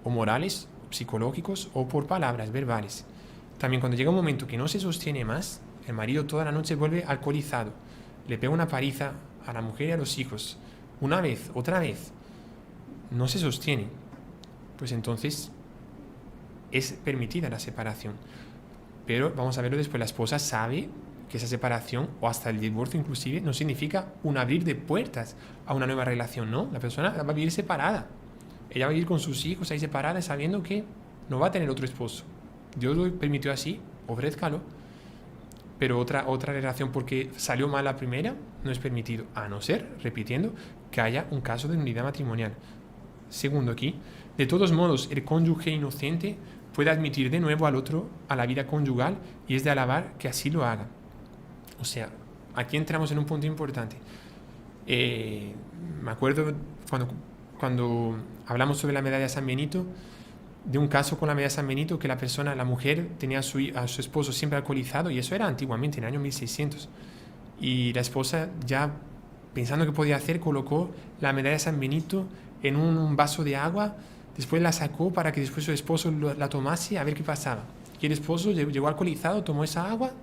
o morales, psicológicos o por palabras, verbales. También cuando llega un momento que no se sostiene más, el marido toda la noche vuelve alcoholizado, le pega una paliza a la mujer y a los hijos, una vez, otra vez, no se sostiene, pues entonces es permitida la separación. Pero vamos a verlo después, la esposa sabe que esa separación o hasta el divorcio inclusive no significa un abrir de puertas a una nueva relación, ¿no? La persona va a vivir separada, ella va a vivir con sus hijos ahí separada sabiendo que no va a tener otro esposo. Dios lo permitió así, ofrézcalo, pero otra relación porque salió mal la primera no es permitido, a no ser, repitiendo, que haya un caso de nulidad matrimonial. Segundo aquí, de todos modos, el cónyuge inocente puede admitir de nuevo al otro a la vida conyugal y es de alabar que así lo haga. O sea, aquí entramos en un punto importante. Me acuerdo cuando hablamos sobre la medalla de San Benito, de un caso con la medalla de San Benito que la mujer tenía a su esposo siempre alcoholizado, y eso era antiguamente, en el año 1600. Y la esposa, ya pensando qué podía hacer, colocó la medalla de San Benito en un vaso de agua, después la sacó para que después su esposo la tomase a ver qué pasaba. Y el esposo llegó alcoholizado, tomó esa agua,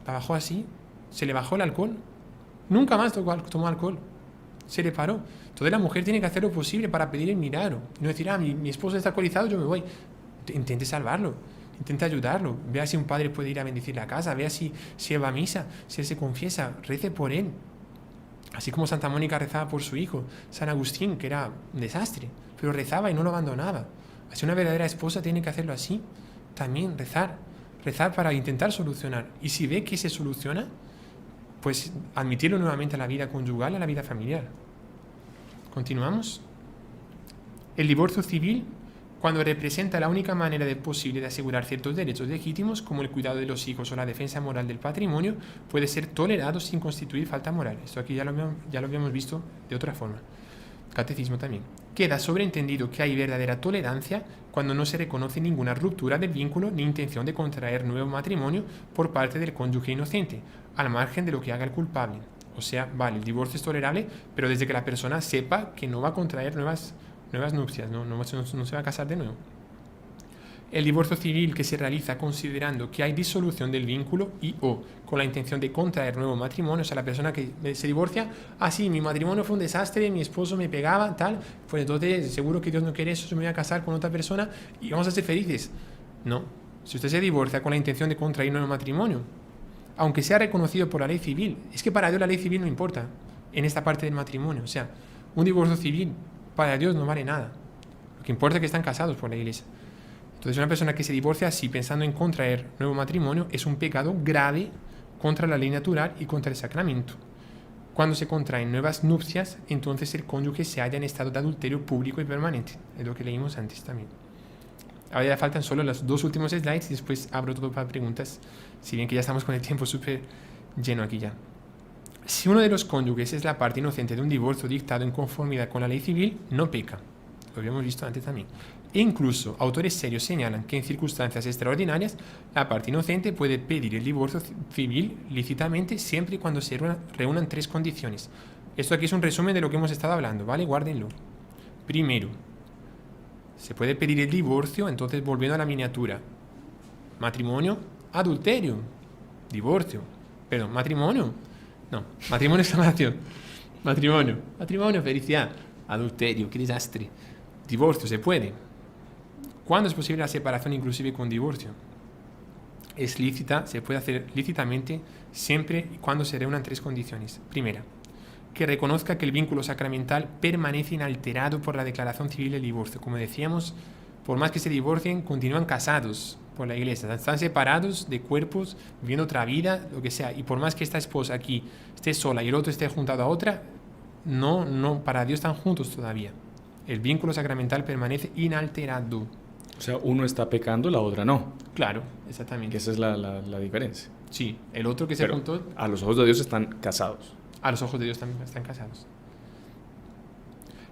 la bajó así, se le bajó el alcohol, nunca más tomó alcohol, se le paró. Entonces la mujer tiene que hacer lo posible para pedir el milagro, no decir, mi esposo está alcoholizado, yo me voy. Intente salvarlo, intente ayudarlo, vea si un padre puede ir a bendecir la casa, vea si él va a misa, si él se confiesa, rece por él. Así como Santa Mónica rezaba por su hijo, San Agustín, que era un desastre, pero rezaba y no lo abandonaba. Así una verdadera esposa tiene que hacerlo así, también rezar para intentar solucionar. Y si ve que se soluciona, pues admitirlo nuevamente a la vida conyugal, a la vida familiar. Continuamos. El divorcio civil, cuando representa la única manera posible de asegurar ciertos derechos legítimos, como el cuidado de los hijos o la defensa moral del patrimonio, puede ser tolerado sin constituir falta moral. Esto aquí ya lo habíamos visto de otra forma. Catecismo también. Queda sobreentendido que hay verdadera tolerancia cuando no se reconoce ninguna ruptura del vínculo ni intención de contraer nuevo matrimonio por parte del cónyuge inocente, al margen de lo que haga el culpable. O sea, vale, el divorcio es tolerable, pero desde que la persona sepa que no va a contraer nuevas nupcias, no se va a casar de nuevo. El divorcio civil que se realiza considerando que hay disolución del vínculo o con la intención de contraer nuevo matrimonio, o sea, la persona que se divorcia, sí, mi matrimonio fue un desastre, mi esposo me pegaba, tal, pues entonces seguro que Dios no quiere eso, yo me voy a casar con otra persona y vamos a ser felices. No, si usted se divorcia con la intención de contraer nuevo matrimonio, aunque sea reconocido por la ley civil, es que para Dios la ley civil no importa en esta parte del matrimonio, o sea, un divorcio civil para Dios no vale nada, lo que importa es que están casados por la iglesia. Entonces una persona que se divorcia así pensando en contraer nuevo matrimonio es un pecado grave contra la ley natural y contra el sacramento. Cuando se contraen nuevas nupcias, entonces el cónyuge se halla en estado de adulterio público y permanente, es lo que leímos antes también. Ahora ya faltan solo los dos últimos slides y después abro todo para preguntas, si bien que ya estamos con el tiempo súper lleno aquí ya. Si uno de los cónyuges es la parte inocente de un divorcio dictado en conformidad con la ley civil, no peca. Lo habíamos visto antes también. E incluso autores serios señalan que en circunstancias extraordinarias la parte inocente puede pedir el divorcio civil lícitamente siempre y cuando se reúnan tres condiciones. Esto aquí es un resumen de lo que hemos estado hablando, ¿vale? Guárdenlo. Primero, se puede pedir el divorcio, entonces volviendo a la miniatura. Matrimonio, adulterio, divorcio. Perdón, matrimonio. No, matrimonio es separación. Matrimonio, felicidad. adulterio, qué desastre. Divorcio, se puede. ¿Cuándo es posible la separación inclusive con divorcio? Es lícita, se puede hacer lícitamente siempre y cuando se reúnan 3 condiciones. Primera, que reconozca que el vínculo sacramental permanece inalterado por la declaración civil del divorcio. Como decíamos, por más que se divorcien, continúan casados por la iglesia. Están separados de cuerpos, viviendo otra vida, lo que sea. Y por más que esta esposa aquí esté sola y el otro esté juntado a otra, no, para Dios están juntos todavía. El vínculo sacramental permanece inalterado. O sea, uno está pecando, la otra no. Claro, exactamente. Que esa es la diferencia. Sí, el otro que se juntó... A los ojos de Dios están casados. A los ojos de Dios también están casados.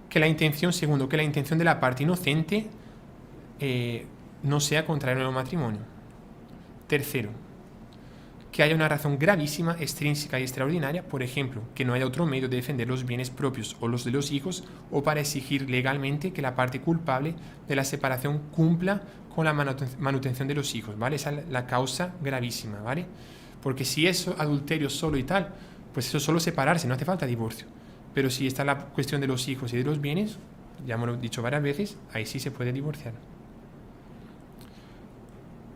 Que la intención, segundo, que la intención de la parte inocente no sea contraer un nuevo matrimonio. Tercero, que haya una razón gravísima, extrínseca y extraordinaria, por ejemplo, que no haya otro medio de defender los bienes propios o los de los hijos, o para exigir legalmente que la parte culpable de la separación cumpla con la manutención de los hijos, ¿vale? Esa es la causa gravísima, ¿vale? Porque si es adulterio solo y tal, pues eso es solo separarse, no hace falta divorcio. Pero si está la cuestión de los hijos y de los bienes, ya hemos dicho varias veces, ahí sí se puede divorciar.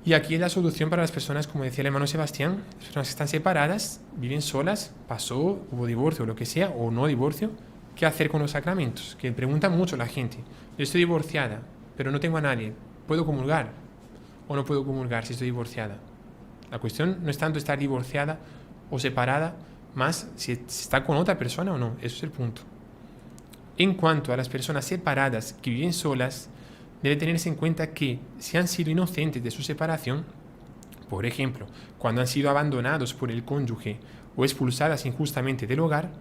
Y aquí es la solución para las personas, como decía el hermano Sebastián, las personas que están separadas, viven solas, pasó, hubo divorcio o lo que sea, o no divorcio, ¿qué hacer con los sacramentos? Que pregunta mucho la gente. Yo estoy divorciada, pero no tengo a nadie. ¿Puedo comulgar o no puedo comulgar si estoy divorciada? La cuestión no es tanto estar divorciada o separada, más si está con otra persona o no. Eso es el punto. En cuanto a las personas separadas que viven solas, debe tenerse en cuenta que si han sido inocentes de su separación, por ejemplo, cuando han sido abandonados por el cónyuge o expulsadas injustamente del hogar,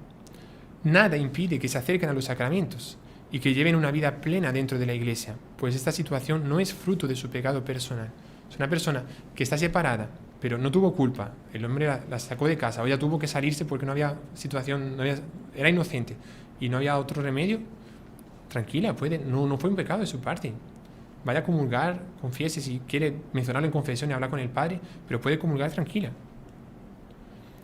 nada impide que se acerquen a los sacramentos y que lleven una vida plena dentro de la iglesia, pues esta situación no es fruto de su pecado personal. Es una persona que está separada, pero no tuvo culpa. El hombre la sacó de casa, o ella tuvo que salirse porque no había situación, era inocente y no había otro remedio. Tranquila, no fue un pecado de su parte. Vaya a comulgar, confiese si quiere mencionarlo en confesión y hablar con el padre, pero puede comulgar tranquila.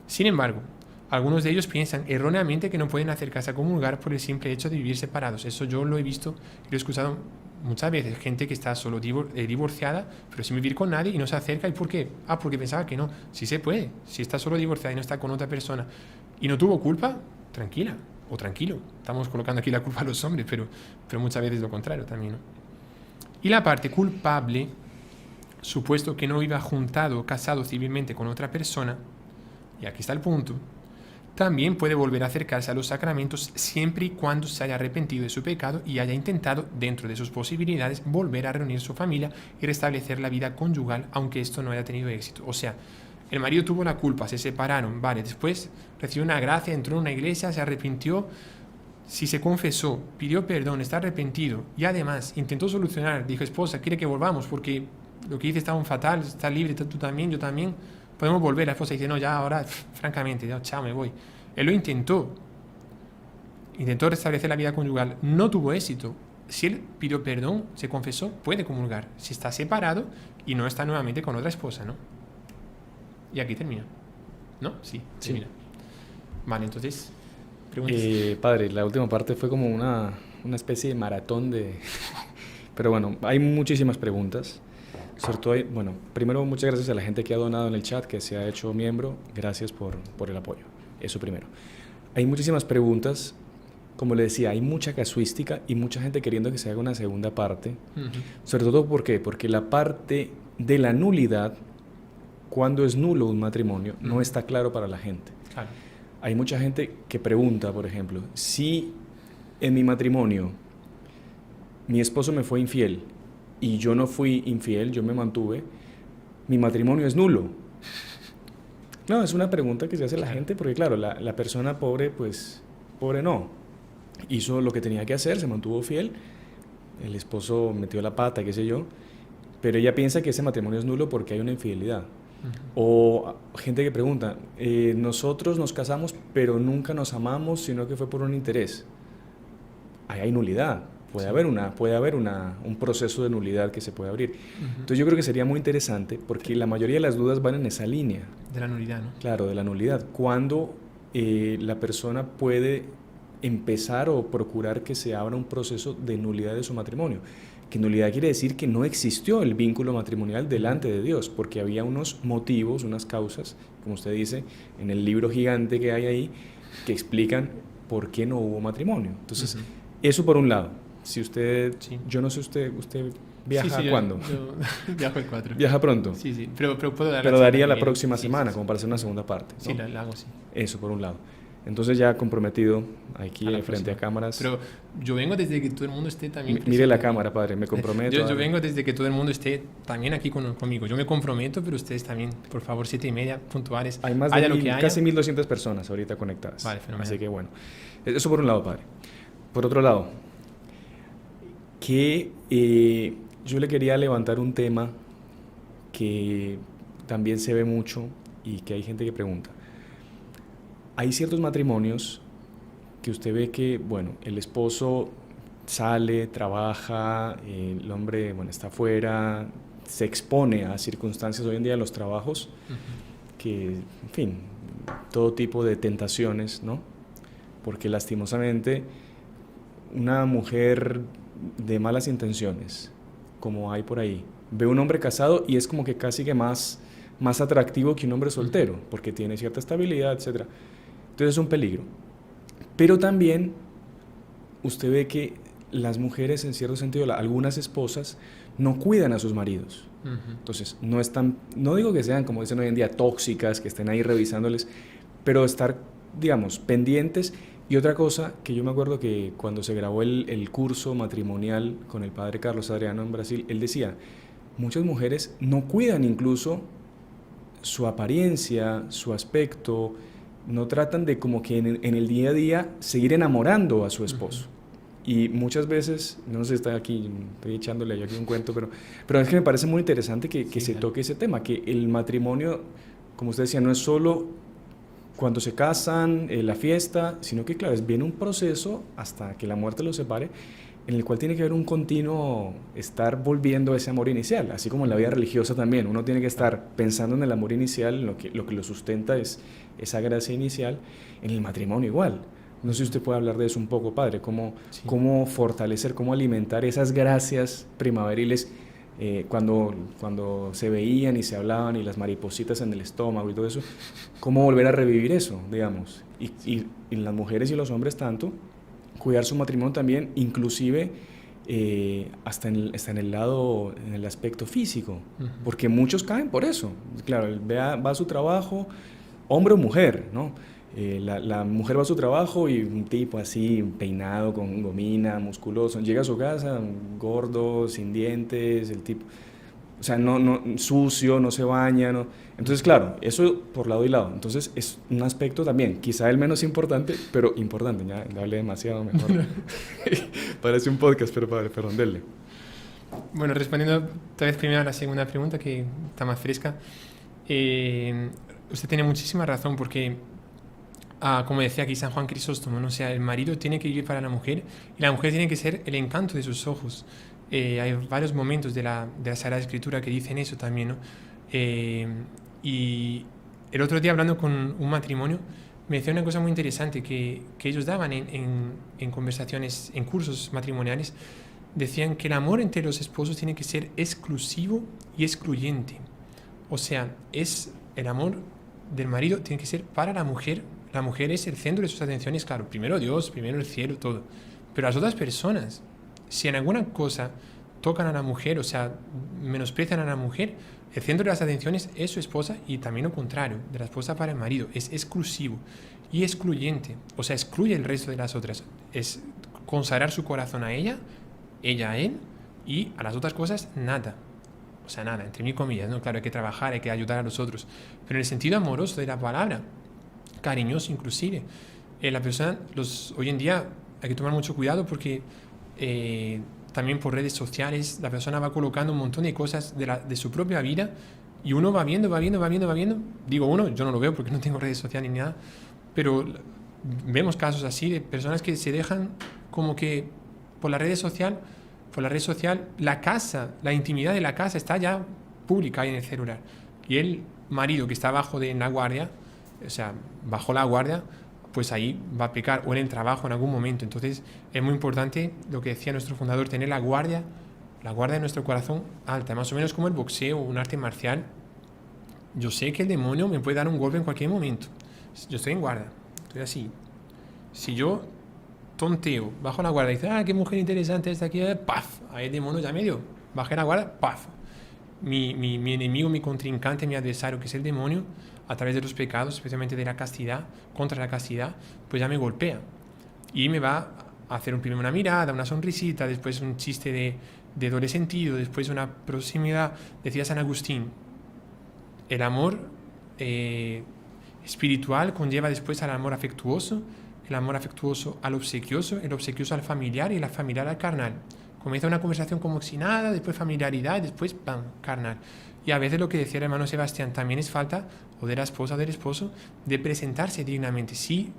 Sin embargo, algunos de ellos piensan erróneamente que no pueden acercarse a comulgar por el simple hecho de vivir separados. Eso yo lo he visto y lo he escuchado muchas veces. Gente que está solo divorciada, pero sin vivir con nadie y no se acerca. ¿Y por qué? Porque pensaba que no. Sí se puede. Si está solo divorciada y no está con otra persona y no tuvo culpa, tranquila o tranquilo. Estamos colocando aquí la culpa a los hombres, pero muchas veces lo contrario también, ¿no? Y la parte culpable, supuesto que no iba juntado o casado civilmente con otra persona, y aquí está el punto, también puede volver a acercarse a los sacramentos siempre y cuando se haya arrepentido de su pecado y haya intentado, dentro de sus posibilidades, volver a reunir su familia y restablecer la vida conyugal, aunque esto no haya tenido éxito. O sea, el marido tuvo la culpa, se separaron, vale, después recibió una gracia, entró en una iglesia, se arrepintió. Si se confesó, pidió perdón, está arrepentido y además intentó solucionar, dijo, esposa, quiere que volvamos porque lo que hice está un fatal, está libre, tú también, yo también, podemos volver. La esposa dice, no, ya ahora, francamente, ya, chao, me voy. Él lo intentó restablecer la vida conyugal, no tuvo éxito. Si él pidió perdón, se confesó, puede comulgar. Si está separado y no está nuevamente con otra esposa, ¿no? Y aquí termina. ¿No? Sí, termina. Vale, entonces... Padre, la última parte fue como una especie de maratón de... Pero bueno, hay muchísimas preguntas. Sobre todo, primero muchas gracias a la gente que ha donado en el chat, que se ha hecho miembro. Gracias por el apoyo. Eso primero. Hay muchísimas preguntas. Como le decía, hay mucha casuística y mucha gente queriendo que se haga una segunda parte. Uh-huh. Sobre todo, ¿por qué? Porque la parte de la nulidad, cuando es nulo un matrimonio, no está claro para la gente. Claro. Hay mucha gente que pregunta, por ejemplo, si en mi matrimonio mi esposo me fue infiel y yo no fui infiel, yo me mantuve, ¿mi matrimonio es nulo? No, es una pregunta que se hace la gente porque, claro, la persona pobre, pues, pobre no. Hizo lo que tenía que hacer, se mantuvo fiel, el esposo metió la pata, qué sé yo, pero ella piensa que ese matrimonio es nulo porque hay una infidelidad. O gente que pregunta, nosotros nos casamos pero nunca nos amamos, sino que fue por un interés. Ahí hay nulidad, puede haber un proceso de nulidad que se puede abrir. Uh-huh. Entonces yo creo que sería muy interesante porque la mayoría de las dudas van en esa línea. De la nulidad, ¿no? Claro, de la nulidad. Cuando la persona puede empezar o procurar que se abra un proceso de nulidad de su matrimonio. Que nulidad quiere decir que no existió el vínculo matrimonial delante de Dios, porque había unos motivos, unas causas, como usted dice, en el libro gigante que hay ahí, que explican por qué no hubo matrimonio. Entonces, eso por un lado. Si usted, yo no sé usted viaja ¿cuándo? Yo viajo el 4. ¿Viaja pronto? Sí, pero puedo dar pero daría la próxima semana, como para hacer una segunda parte, ¿no? Sí, la hago, sí. Eso por un lado. Entonces ya comprometido aquí frente a cámaras. Pero yo vengo desde que todo el mundo esté también presente. Mire la cámara, padre, me comprometo. Yo vengo desde que todo el mundo esté también aquí conmigo. Yo me comprometo, pero ustedes también, por favor, 7:30 puntuales. Hay más de casi 1.200 personas ahorita conectadas. Vale, fenomenal. Así que bueno, eso por un lado, padre. Por otro lado, que yo le quería levantar un tema que también se ve mucho y que hay gente que pregunta. Hay ciertos matrimonios que usted ve que, bueno, el esposo sale, trabaja, el hombre, bueno, está afuera, se expone a circunstancias hoy en día de los trabajos, que, en fin, todo tipo de tentaciones, ¿no? Porque lastimosamente una mujer de malas intenciones, como hay por ahí, ve un hombre casado y es como que casi que más atractivo que un hombre soltero, porque tiene cierta estabilidad, etcétera. Entonces es un peligro. Pero también usted ve que las mujeres, en cierto sentido, algunas esposas, no cuidan a sus maridos. Entonces, no digo que sean, como dicen hoy en día, tóxicas, que estén ahí revisándoles, pero estar, digamos, pendientes. Y otra cosa que yo me acuerdo que cuando se grabó el curso matrimonial con el padre Carlos Adriano en Brasil, él decía, muchas mujeres no cuidan incluso su apariencia, su aspecto, no tratan de como que en el día a día seguir enamorando a su esposo. Y muchas veces, no sé si está aquí, estoy echándole yo aquí un cuento, pero es que me parece muy interesante que se toque ese tema, que el matrimonio, como usted decía, no es solo cuando se casan, la fiesta, sino que claro, viene un proceso hasta que la muerte los separe, en el cual tiene que haber un continuo estar volviendo a ese amor inicial, así como en la vida religiosa también, uno tiene que estar pensando en el amor inicial, en lo que lo sustenta es esa gracia inicial, en el matrimonio igual. No sé si usted puede hablar de eso un poco, padre, cómo fortalecer, cómo alimentar esas gracias primaveriles cuando se veían y se hablaban y las maripositas en el estómago y todo eso, cómo volver a revivir eso, digamos, y las mujeres y los hombres tanto, cuidar su matrimonio también, inclusive hasta en el lado, en el aspecto físico, porque muchos caen por eso. Claro, va a su trabajo, hombre o mujer, ¿no? La mujer va a su trabajo y un tipo así, peinado, con gomina, musculoso, llega a su casa, gordo, sin dientes, el tipo, o sea, no sucio, no se baña, ¿no? Entonces, claro, eso por lado y lado. Entonces, es un aspecto también, quizá el menos importante, pero importante. Ya hablé demasiado, mejor. Parece un podcast, pero padre, perdón, dele. Bueno, respondiendo tal vez primero a la segunda pregunta, que está más fresca. Usted tiene muchísima razón, porque, como decía aquí San Juan Crisóstomo, ¿no? O sea, el marido tiene que vivir para la mujer y la mujer tiene que ser el encanto de sus ojos. Hay varios momentos de la Sagrada Escritura que dicen eso también, ¿no? Y el otro día, hablando con un matrimonio, me decía una cosa muy interesante que ellos daban en conversaciones, en cursos matrimoniales. Decían que el amor entre los esposos tiene que ser exclusivo y excluyente. O sea, el amor del marido tiene que ser para la mujer. La mujer es el centro de sus atenciones, claro, primero Dios, primero el cielo, todo. Pero las otras personas, si en alguna cosa tocan a la mujer, o sea, menosprecian a la mujer, el centro de las atenciones es su esposa, y también lo contrario, de la esposa para el marido, es exclusivo y excluyente, o sea, excluye el resto de las otras, es consagrar su corazón a ella a él, y a las otras cosas nada, o sea, nada, entre mil comillas, ¿no? Claro, hay que trabajar, hay que ayudar a los otros, pero en el sentido amoroso de la palabra, cariñoso inclusive, la persona, hoy en día hay que tomar mucho cuidado porque también por redes sociales la persona va colocando un montón de cosas de su propia vida, y uno va viendo, digo uno, yo no lo veo porque no tengo redes sociales ni nada, pero vemos casos así de personas que se dejan como que por la red social, la casa, la intimidad de la casa está ya pública ahí en el celular, y el marido que está abajo en la guardia, o sea, bajo la guardia, pues ahí va a pecar, o en el trabajo en algún momento. Entonces es muy importante lo que decía nuestro fundador, tener la guardia de nuestro corazón alta, más o menos como el boxeo o un arte marcial. Yo sé que el demonio me puede dar un golpe en cualquier momento. Yo estoy en guardia, estoy así. Si yo tonteo, bajo la guardia y dice, qué mujer interesante esta aquí, ¡paf! Ahí el demonio ya me dio. Bajé la guardia, ¡paf! Mi enemigo, mi contrincante, mi adversario, que es el demonio, a través de los pecados, especialmente de la castidad, contra la castidad, pues ya me golpea. Y me va a hacer primero una mirada, una sonrisita, después un chiste de doble sentido, después una proximidad. Decía San Agustín, el amor espiritual conlleva después al amor afectuoso, el amor afectuoso al obsequioso, el obsequioso al familiar y el familiar al carnal. Comienza una conversación como si nada, después familiaridad, después ¡pam! Carnal. Y a veces lo que decía el hermano Sebastián, también es falta, o de la esposa o del esposo, de presentarse dignamente. Si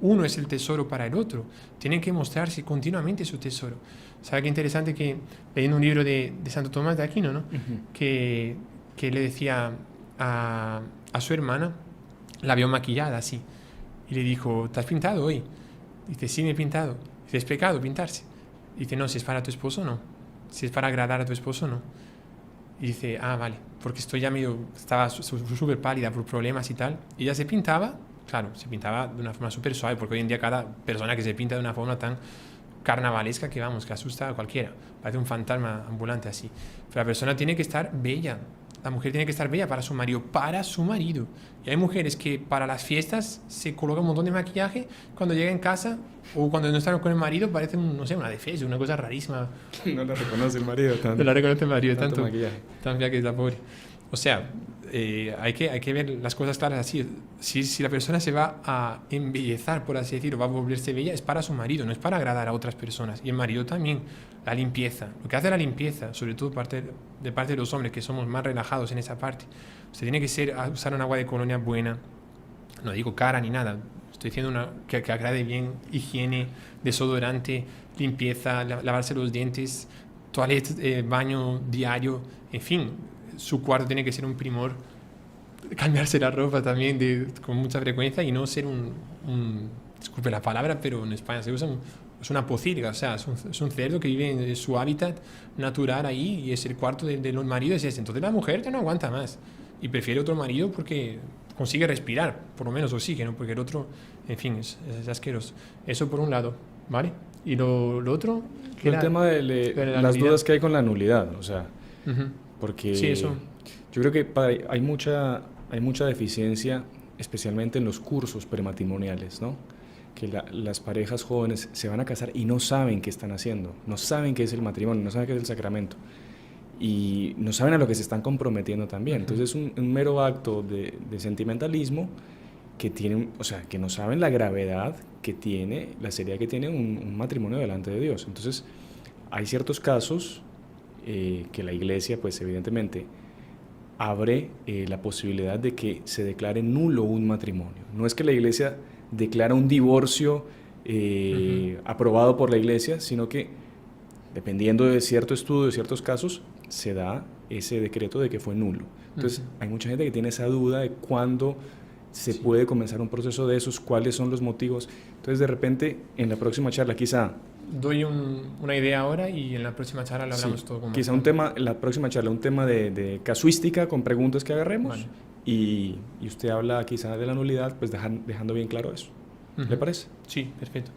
uno es el tesoro para el otro, tienen que mostrarse continuamente su tesoro. ¿Sabe qué interesante? Que leyendo un libro de Santo Tomás de Aquino, ¿no? que le decía a su hermana, la vio maquillada así, y le dijo, ¿te has pintado hoy? Dice, sí, me he pintado. Dice, ¿es pecado pintarse? Dice, no, si es para tu esposo, no. Si es para agradar a tu esposo, no. Y dice, vale, porque estoy ya medio, estaba súper pálida por problemas y tal. Y ella se pintaba, claro, se pintaba de una forma súper suave, porque hoy en día cada persona que se pinta de una forma tan carnavalesca que vamos, que asusta a cualquiera. Parece un fantasma ambulante así. Pero la persona tiene que estar bella. La mujer tiene que estar bella para su marido. Y hay mujeres que para las fiestas se colocan un montón de maquillaje, cuando llega en casa o cuando no están con el marido parece, no sé, una defensa, una cosa rarísima. No la reconoce el marido. No la reconoce el marido, tanto maquillaje. Tan fea que es la pobre. O sea, hay que ver las cosas claras así. Si la persona se va a embellezar, por así decirlo, va a volverse bella, es para su marido, no es para agradar a otras personas. Y el marido también, la limpieza. Lo que hace la limpieza, sobre todo de parte de los hombres, que somos más relajados en esa parte. Usted tiene que usar un agua de colonia buena, no digo cara ni nada, estoy diciendo que agrade bien, higiene, desodorante, limpieza, lavarse los dientes, toilette, baño diario, en fin. Su cuarto tiene que ser un primor, cambiarse la ropa también con mucha frecuencia y no ser disculpe la palabra, pero en España se usa es una pocilga, o sea, es un cerdo que vive en su hábitat natural ahí y es el cuarto de los maridos, es ese. Entonces la mujer ya no aguanta más y prefiere otro marido porque consigue respirar, por lo menos oxígeno, porque el otro, en fin, es asqueroso. Eso por un lado, ¿vale? Y lo otro... El tema de las dudas que hay con la nulidad, o sea... Porque sí, eso. Yo creo que hay mucha deficiencia, especialmente en los cursos prematrimoniales, ¿no? Que las parejas jóvenes se van a casar y no saben qué están haciendo, no saben qué es el matrimonio, no saben qué es el sacramento y no saben a lo que se están comprometiendo también. Entonces es un mero acto de sentimentalismo que tienen, o sea, que no saben la gravedad que tiene, la seriedad que tiene un matrimonio delante de Dios. Entonces hay ciertos casos que la Iglesia, pues evidentemente, abre la posibilidad de que se declare nulo un matrimonio. No es que la Iglesia declara un divorcio aprobado por la Iglesia, sino que, dependiendo de cierto estudio, de ciertos casos, se da ese decreto de que fue nulo. Entonces, hay mucha gente que tiene esa duda de cuándo se puede comenzar un proceso de esos, cuáles son los motivos. Entonces, de repente, en la próxima charla, quizá... Doy una idea ahora y en la próxima charla lo hablamos todo. Como quizá en la próxima charla, un tema de casuística con preguntas que agarremos. Vale. Y usted habla quizá de la nulidad, pues dejando bien claro eso. ¿Le parece? Sí, perfecto.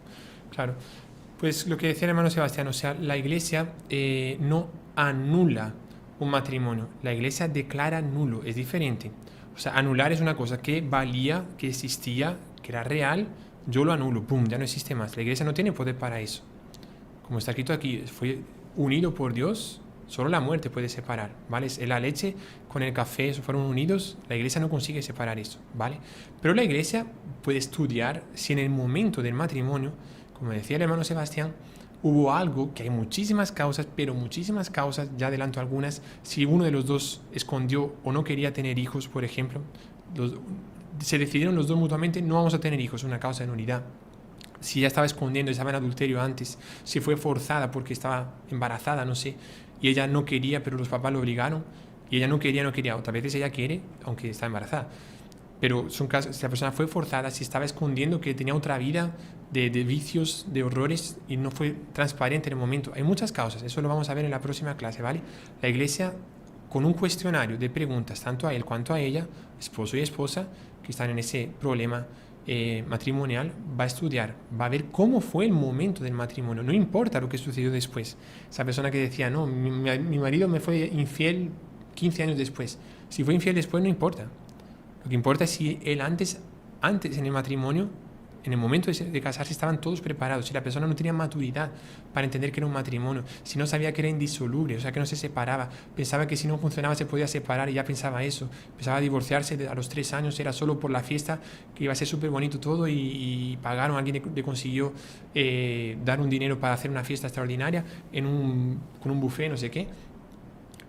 Claro. Pues lo que decía el hermano Sebastián, o sea, la Iglesia no anula un matrimonio, la Iglesia declara nulo, es diferente. O sea, anular es una cosa que valía, que existía, que era real, yo lo anulo, ¡pum!, ya no existe más. La Iglesia no tiene poder para eso. Como está escrito aquí, fue unido por Dios, solo la muerte puede separar, ¿vale? La leche con el café, eso fueron unidos, la Iglesia no consigue separar eso, ¿vale? Pero la Iglesia puede estudiar si en el momento del matrimonio, como decía el hermano Sebastián, hubo algo, que hay muchísimas causas, pero muchísimas causas, ya adelanto algunas, si uno de los dos escondió o no quería tener hijos, por ejemplo, se decidieron los dos mutuamente, no vamos a tener hijos, una causa de nulidad. Si ella estaba escondiendo, estaba en adulterio antes, si fue forzada porque estaba embarazada, no sé, y ella no quería, pero los papás lo obligaron, y ella no quería, otras veces ella quiere, aunque está embarazada, Pero son casos, si la persona fue forzada, si estaba escondiendo que tenía otra vida de vicios, de horrores, y no fue transparente en el momento. Hay muchas causas, eso lo vamos a ver en la próxima clase, ¿vale? La Iglesia, con un cuestionario de preguntas, tanto a él cuanto a ella, esposo y esposa, que están en ese problema matrimonial, va a estudiar, va a ver cómo fue el momento del matrimonio, no importa lo que sucedió después. Esa persona que decía, no, mi marido me fue infiel 15 años después. Si fue infiel después, no importa. Lo que importa es si él antes en el matrimonio, en el momento de casarse, estaban todos preparados, si la persona no tenía maturidad para entender que era un matrimonio, si no sabía que era indisoluble, o sea, que no se separaba, pensaba que si no funcionaba se podía separar y ya pensaba eso, pensaba divorciarse a los 3 años, era solo por la fiesta, que iba a ser súper bonito todo y pagaron, alguien le consiguió dar un dinero para hacer una fiesta extraordinaria con un buffet, no sé qué,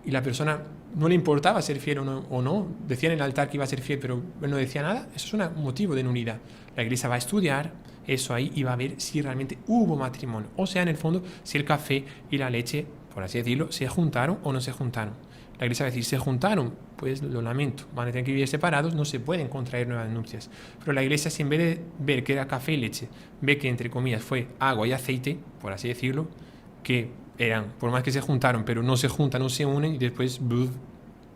y la persona no le importaba ser fiel o no, decía en el altar que iba a ser fiel, pero él no decía nada, eso es un motivo de nulidad. La Iglesia va a estudiar eso ahí y va a ver si realmente hubo matrimonio, o sea, en el fondo, si el café y la leche, por así decirlo, se juntaron o no se juntaron. La Iglesia va a decir, se juntaron, pues lo lamento, van a tener que vivir separados, no se pueden contraer nuevas nupcias. Pero la Iglesia, si en vez de ver que era café y leche, ve que entre comillas fue agua y aceite, por así decirlo, que eran, por más que se juntaron, pero no se juntan, no se unen y después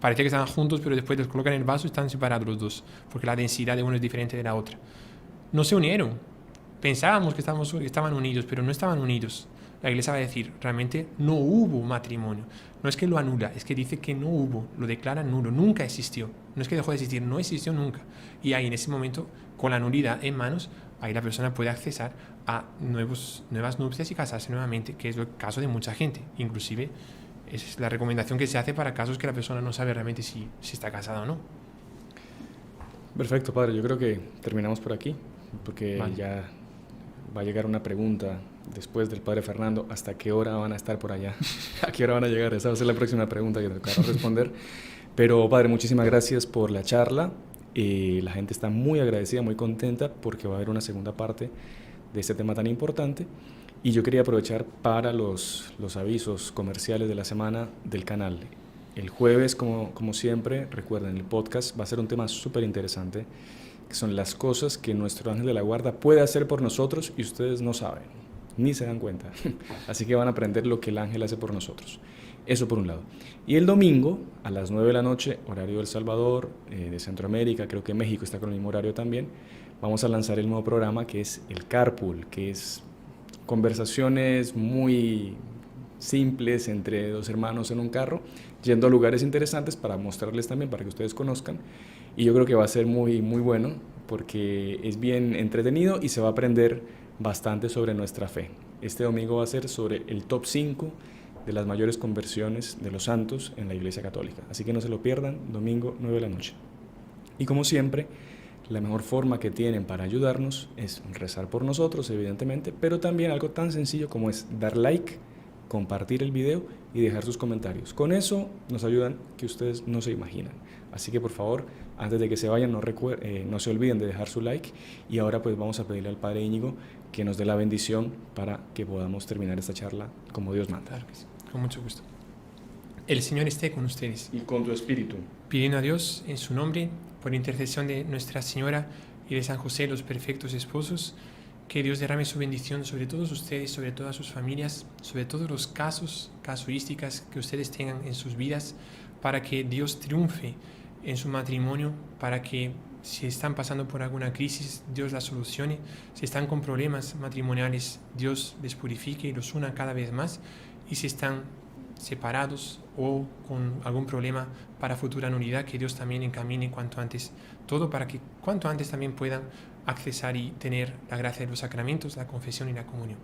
parecía que estaban juntos, pero después los colocan en el vaso y están separados los dos, porque la densidad de uno es diferente de la otra. No se unieron. Pensábamos que estaban unidos, pero no estaban unidos. La Iglesia va a decir, realmente no hubo matrimonio. No es que lo anula, es que dice que no hubo, lo declara nulo, nunca existió. No es que dejó de existir, no existió nunca. Y ahí en ese momento, con la nulidad en manos, ahí la persona puede accesar a nuevas nupcias y casarse nuevamente, que es el caso de mucha gente. Inclusive es la recomendación que se hace para casos que la persona no sabe realmente si está casada o no. Perfecto, padre. Yo creo que terminamos por aquí, porque Vale. ya va a llegar una pregunta después del padre Fernando. ¿Hasta qué hora van a estar por allá? ¿A qué hora van a llegar? Esa va a ser la próxima pregunta que tocará responder. Pero, padre, muchísimas gracias por la charla. La gente está muy agradecida, muy contenta, porque va a haber una segunda parte de este tema tan importante. Y yo quería aprovechar para los avisos comerciales de la semana del canal. El jueves, como siempre, recuerden, el podcast va a ser un tema súper interesante, que son las cosas que nuestro ángel de la guarda puede hacer por nosotros y ustedes no saben, ni se dan cuenta. Así que van a aprender lo que el ángel hace por nosotros. Eso por un lado. Y el domingo, a las 9 de la noche, horario de El Salvador, de Centroamérica, creo que México está con el mismo horario también, vamos a lanzar el nuevo programa que es el Carpool, que es conversaciones muy simples entre dos hermanos en un carro, yendo a lugares interesantes para mostrarles también, para que ustedes conozcan. Y yo creo que va a ser muy, muy bueno, porque es bien entretenido y se va a aprender bastante sobre nuestra fe. Este domingo va a ser sobre el top 5 de las mayores conversiones de los santos en la Iglesia Católica. Así que no se lo pierdan, domingo 9 de la noche. Y como siempre, la mejor forma que tienen para ayudarnos es rezar por nosotros, evidentemente, pero también algo tan sencillo como es dar like, compartir el video y dejar sus comentarios. Con eso nos ayudan que ustedes no se imaginan. Así que por favor, antes de que se vayan, no se olviden de dejar su like. Y ahora pues vamos a pedirle al Padre Íñigo que nos dé la bendición para que podamos terminar esta charla como Dios manda. Claro que sí, con mucho gusto. El Señor esté con ustedes. Y con tu espíritu. Pidiendo a Dios en su nombre, por intercesión de Nuestra Señora y de San José, los perfectos esposos, que Dios derrame su bendición sobre todos ustedes, sobre todas sus familias, sobre todos los casuísticas que ustedes tengan en sus vidas, para que Dios triunfe en su matrimonio, para que si están pasando por alguna crisis, Dios la solucione, si están con problemas matrimoniales, Dios les purifique y los una cada vez más, y si están separados o con algún problema para futura nulidad, que Dios también encamine cuanto antes todo, para que cuanto antes también puedan accesar y tener la gracia de los sacramentos, la confesión y la comunión.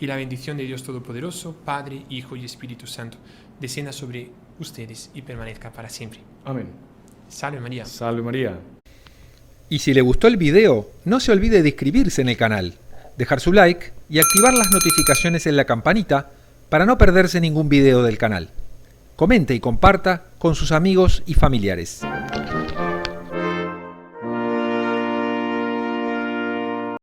Y la bendición de Dios Todopoderoso, Padre, Hijo y Espíritu Santo, descienda sobre ustedes y permanezca para siempre. Amén. Salve María. Salve María. Y si le gustó el video, no se olvide de inscribirse en el canal, dejar su like y activar las notificaciones en la campanita para no perderse ningún video del canal. Comente y comparta con sus amigos y familiares.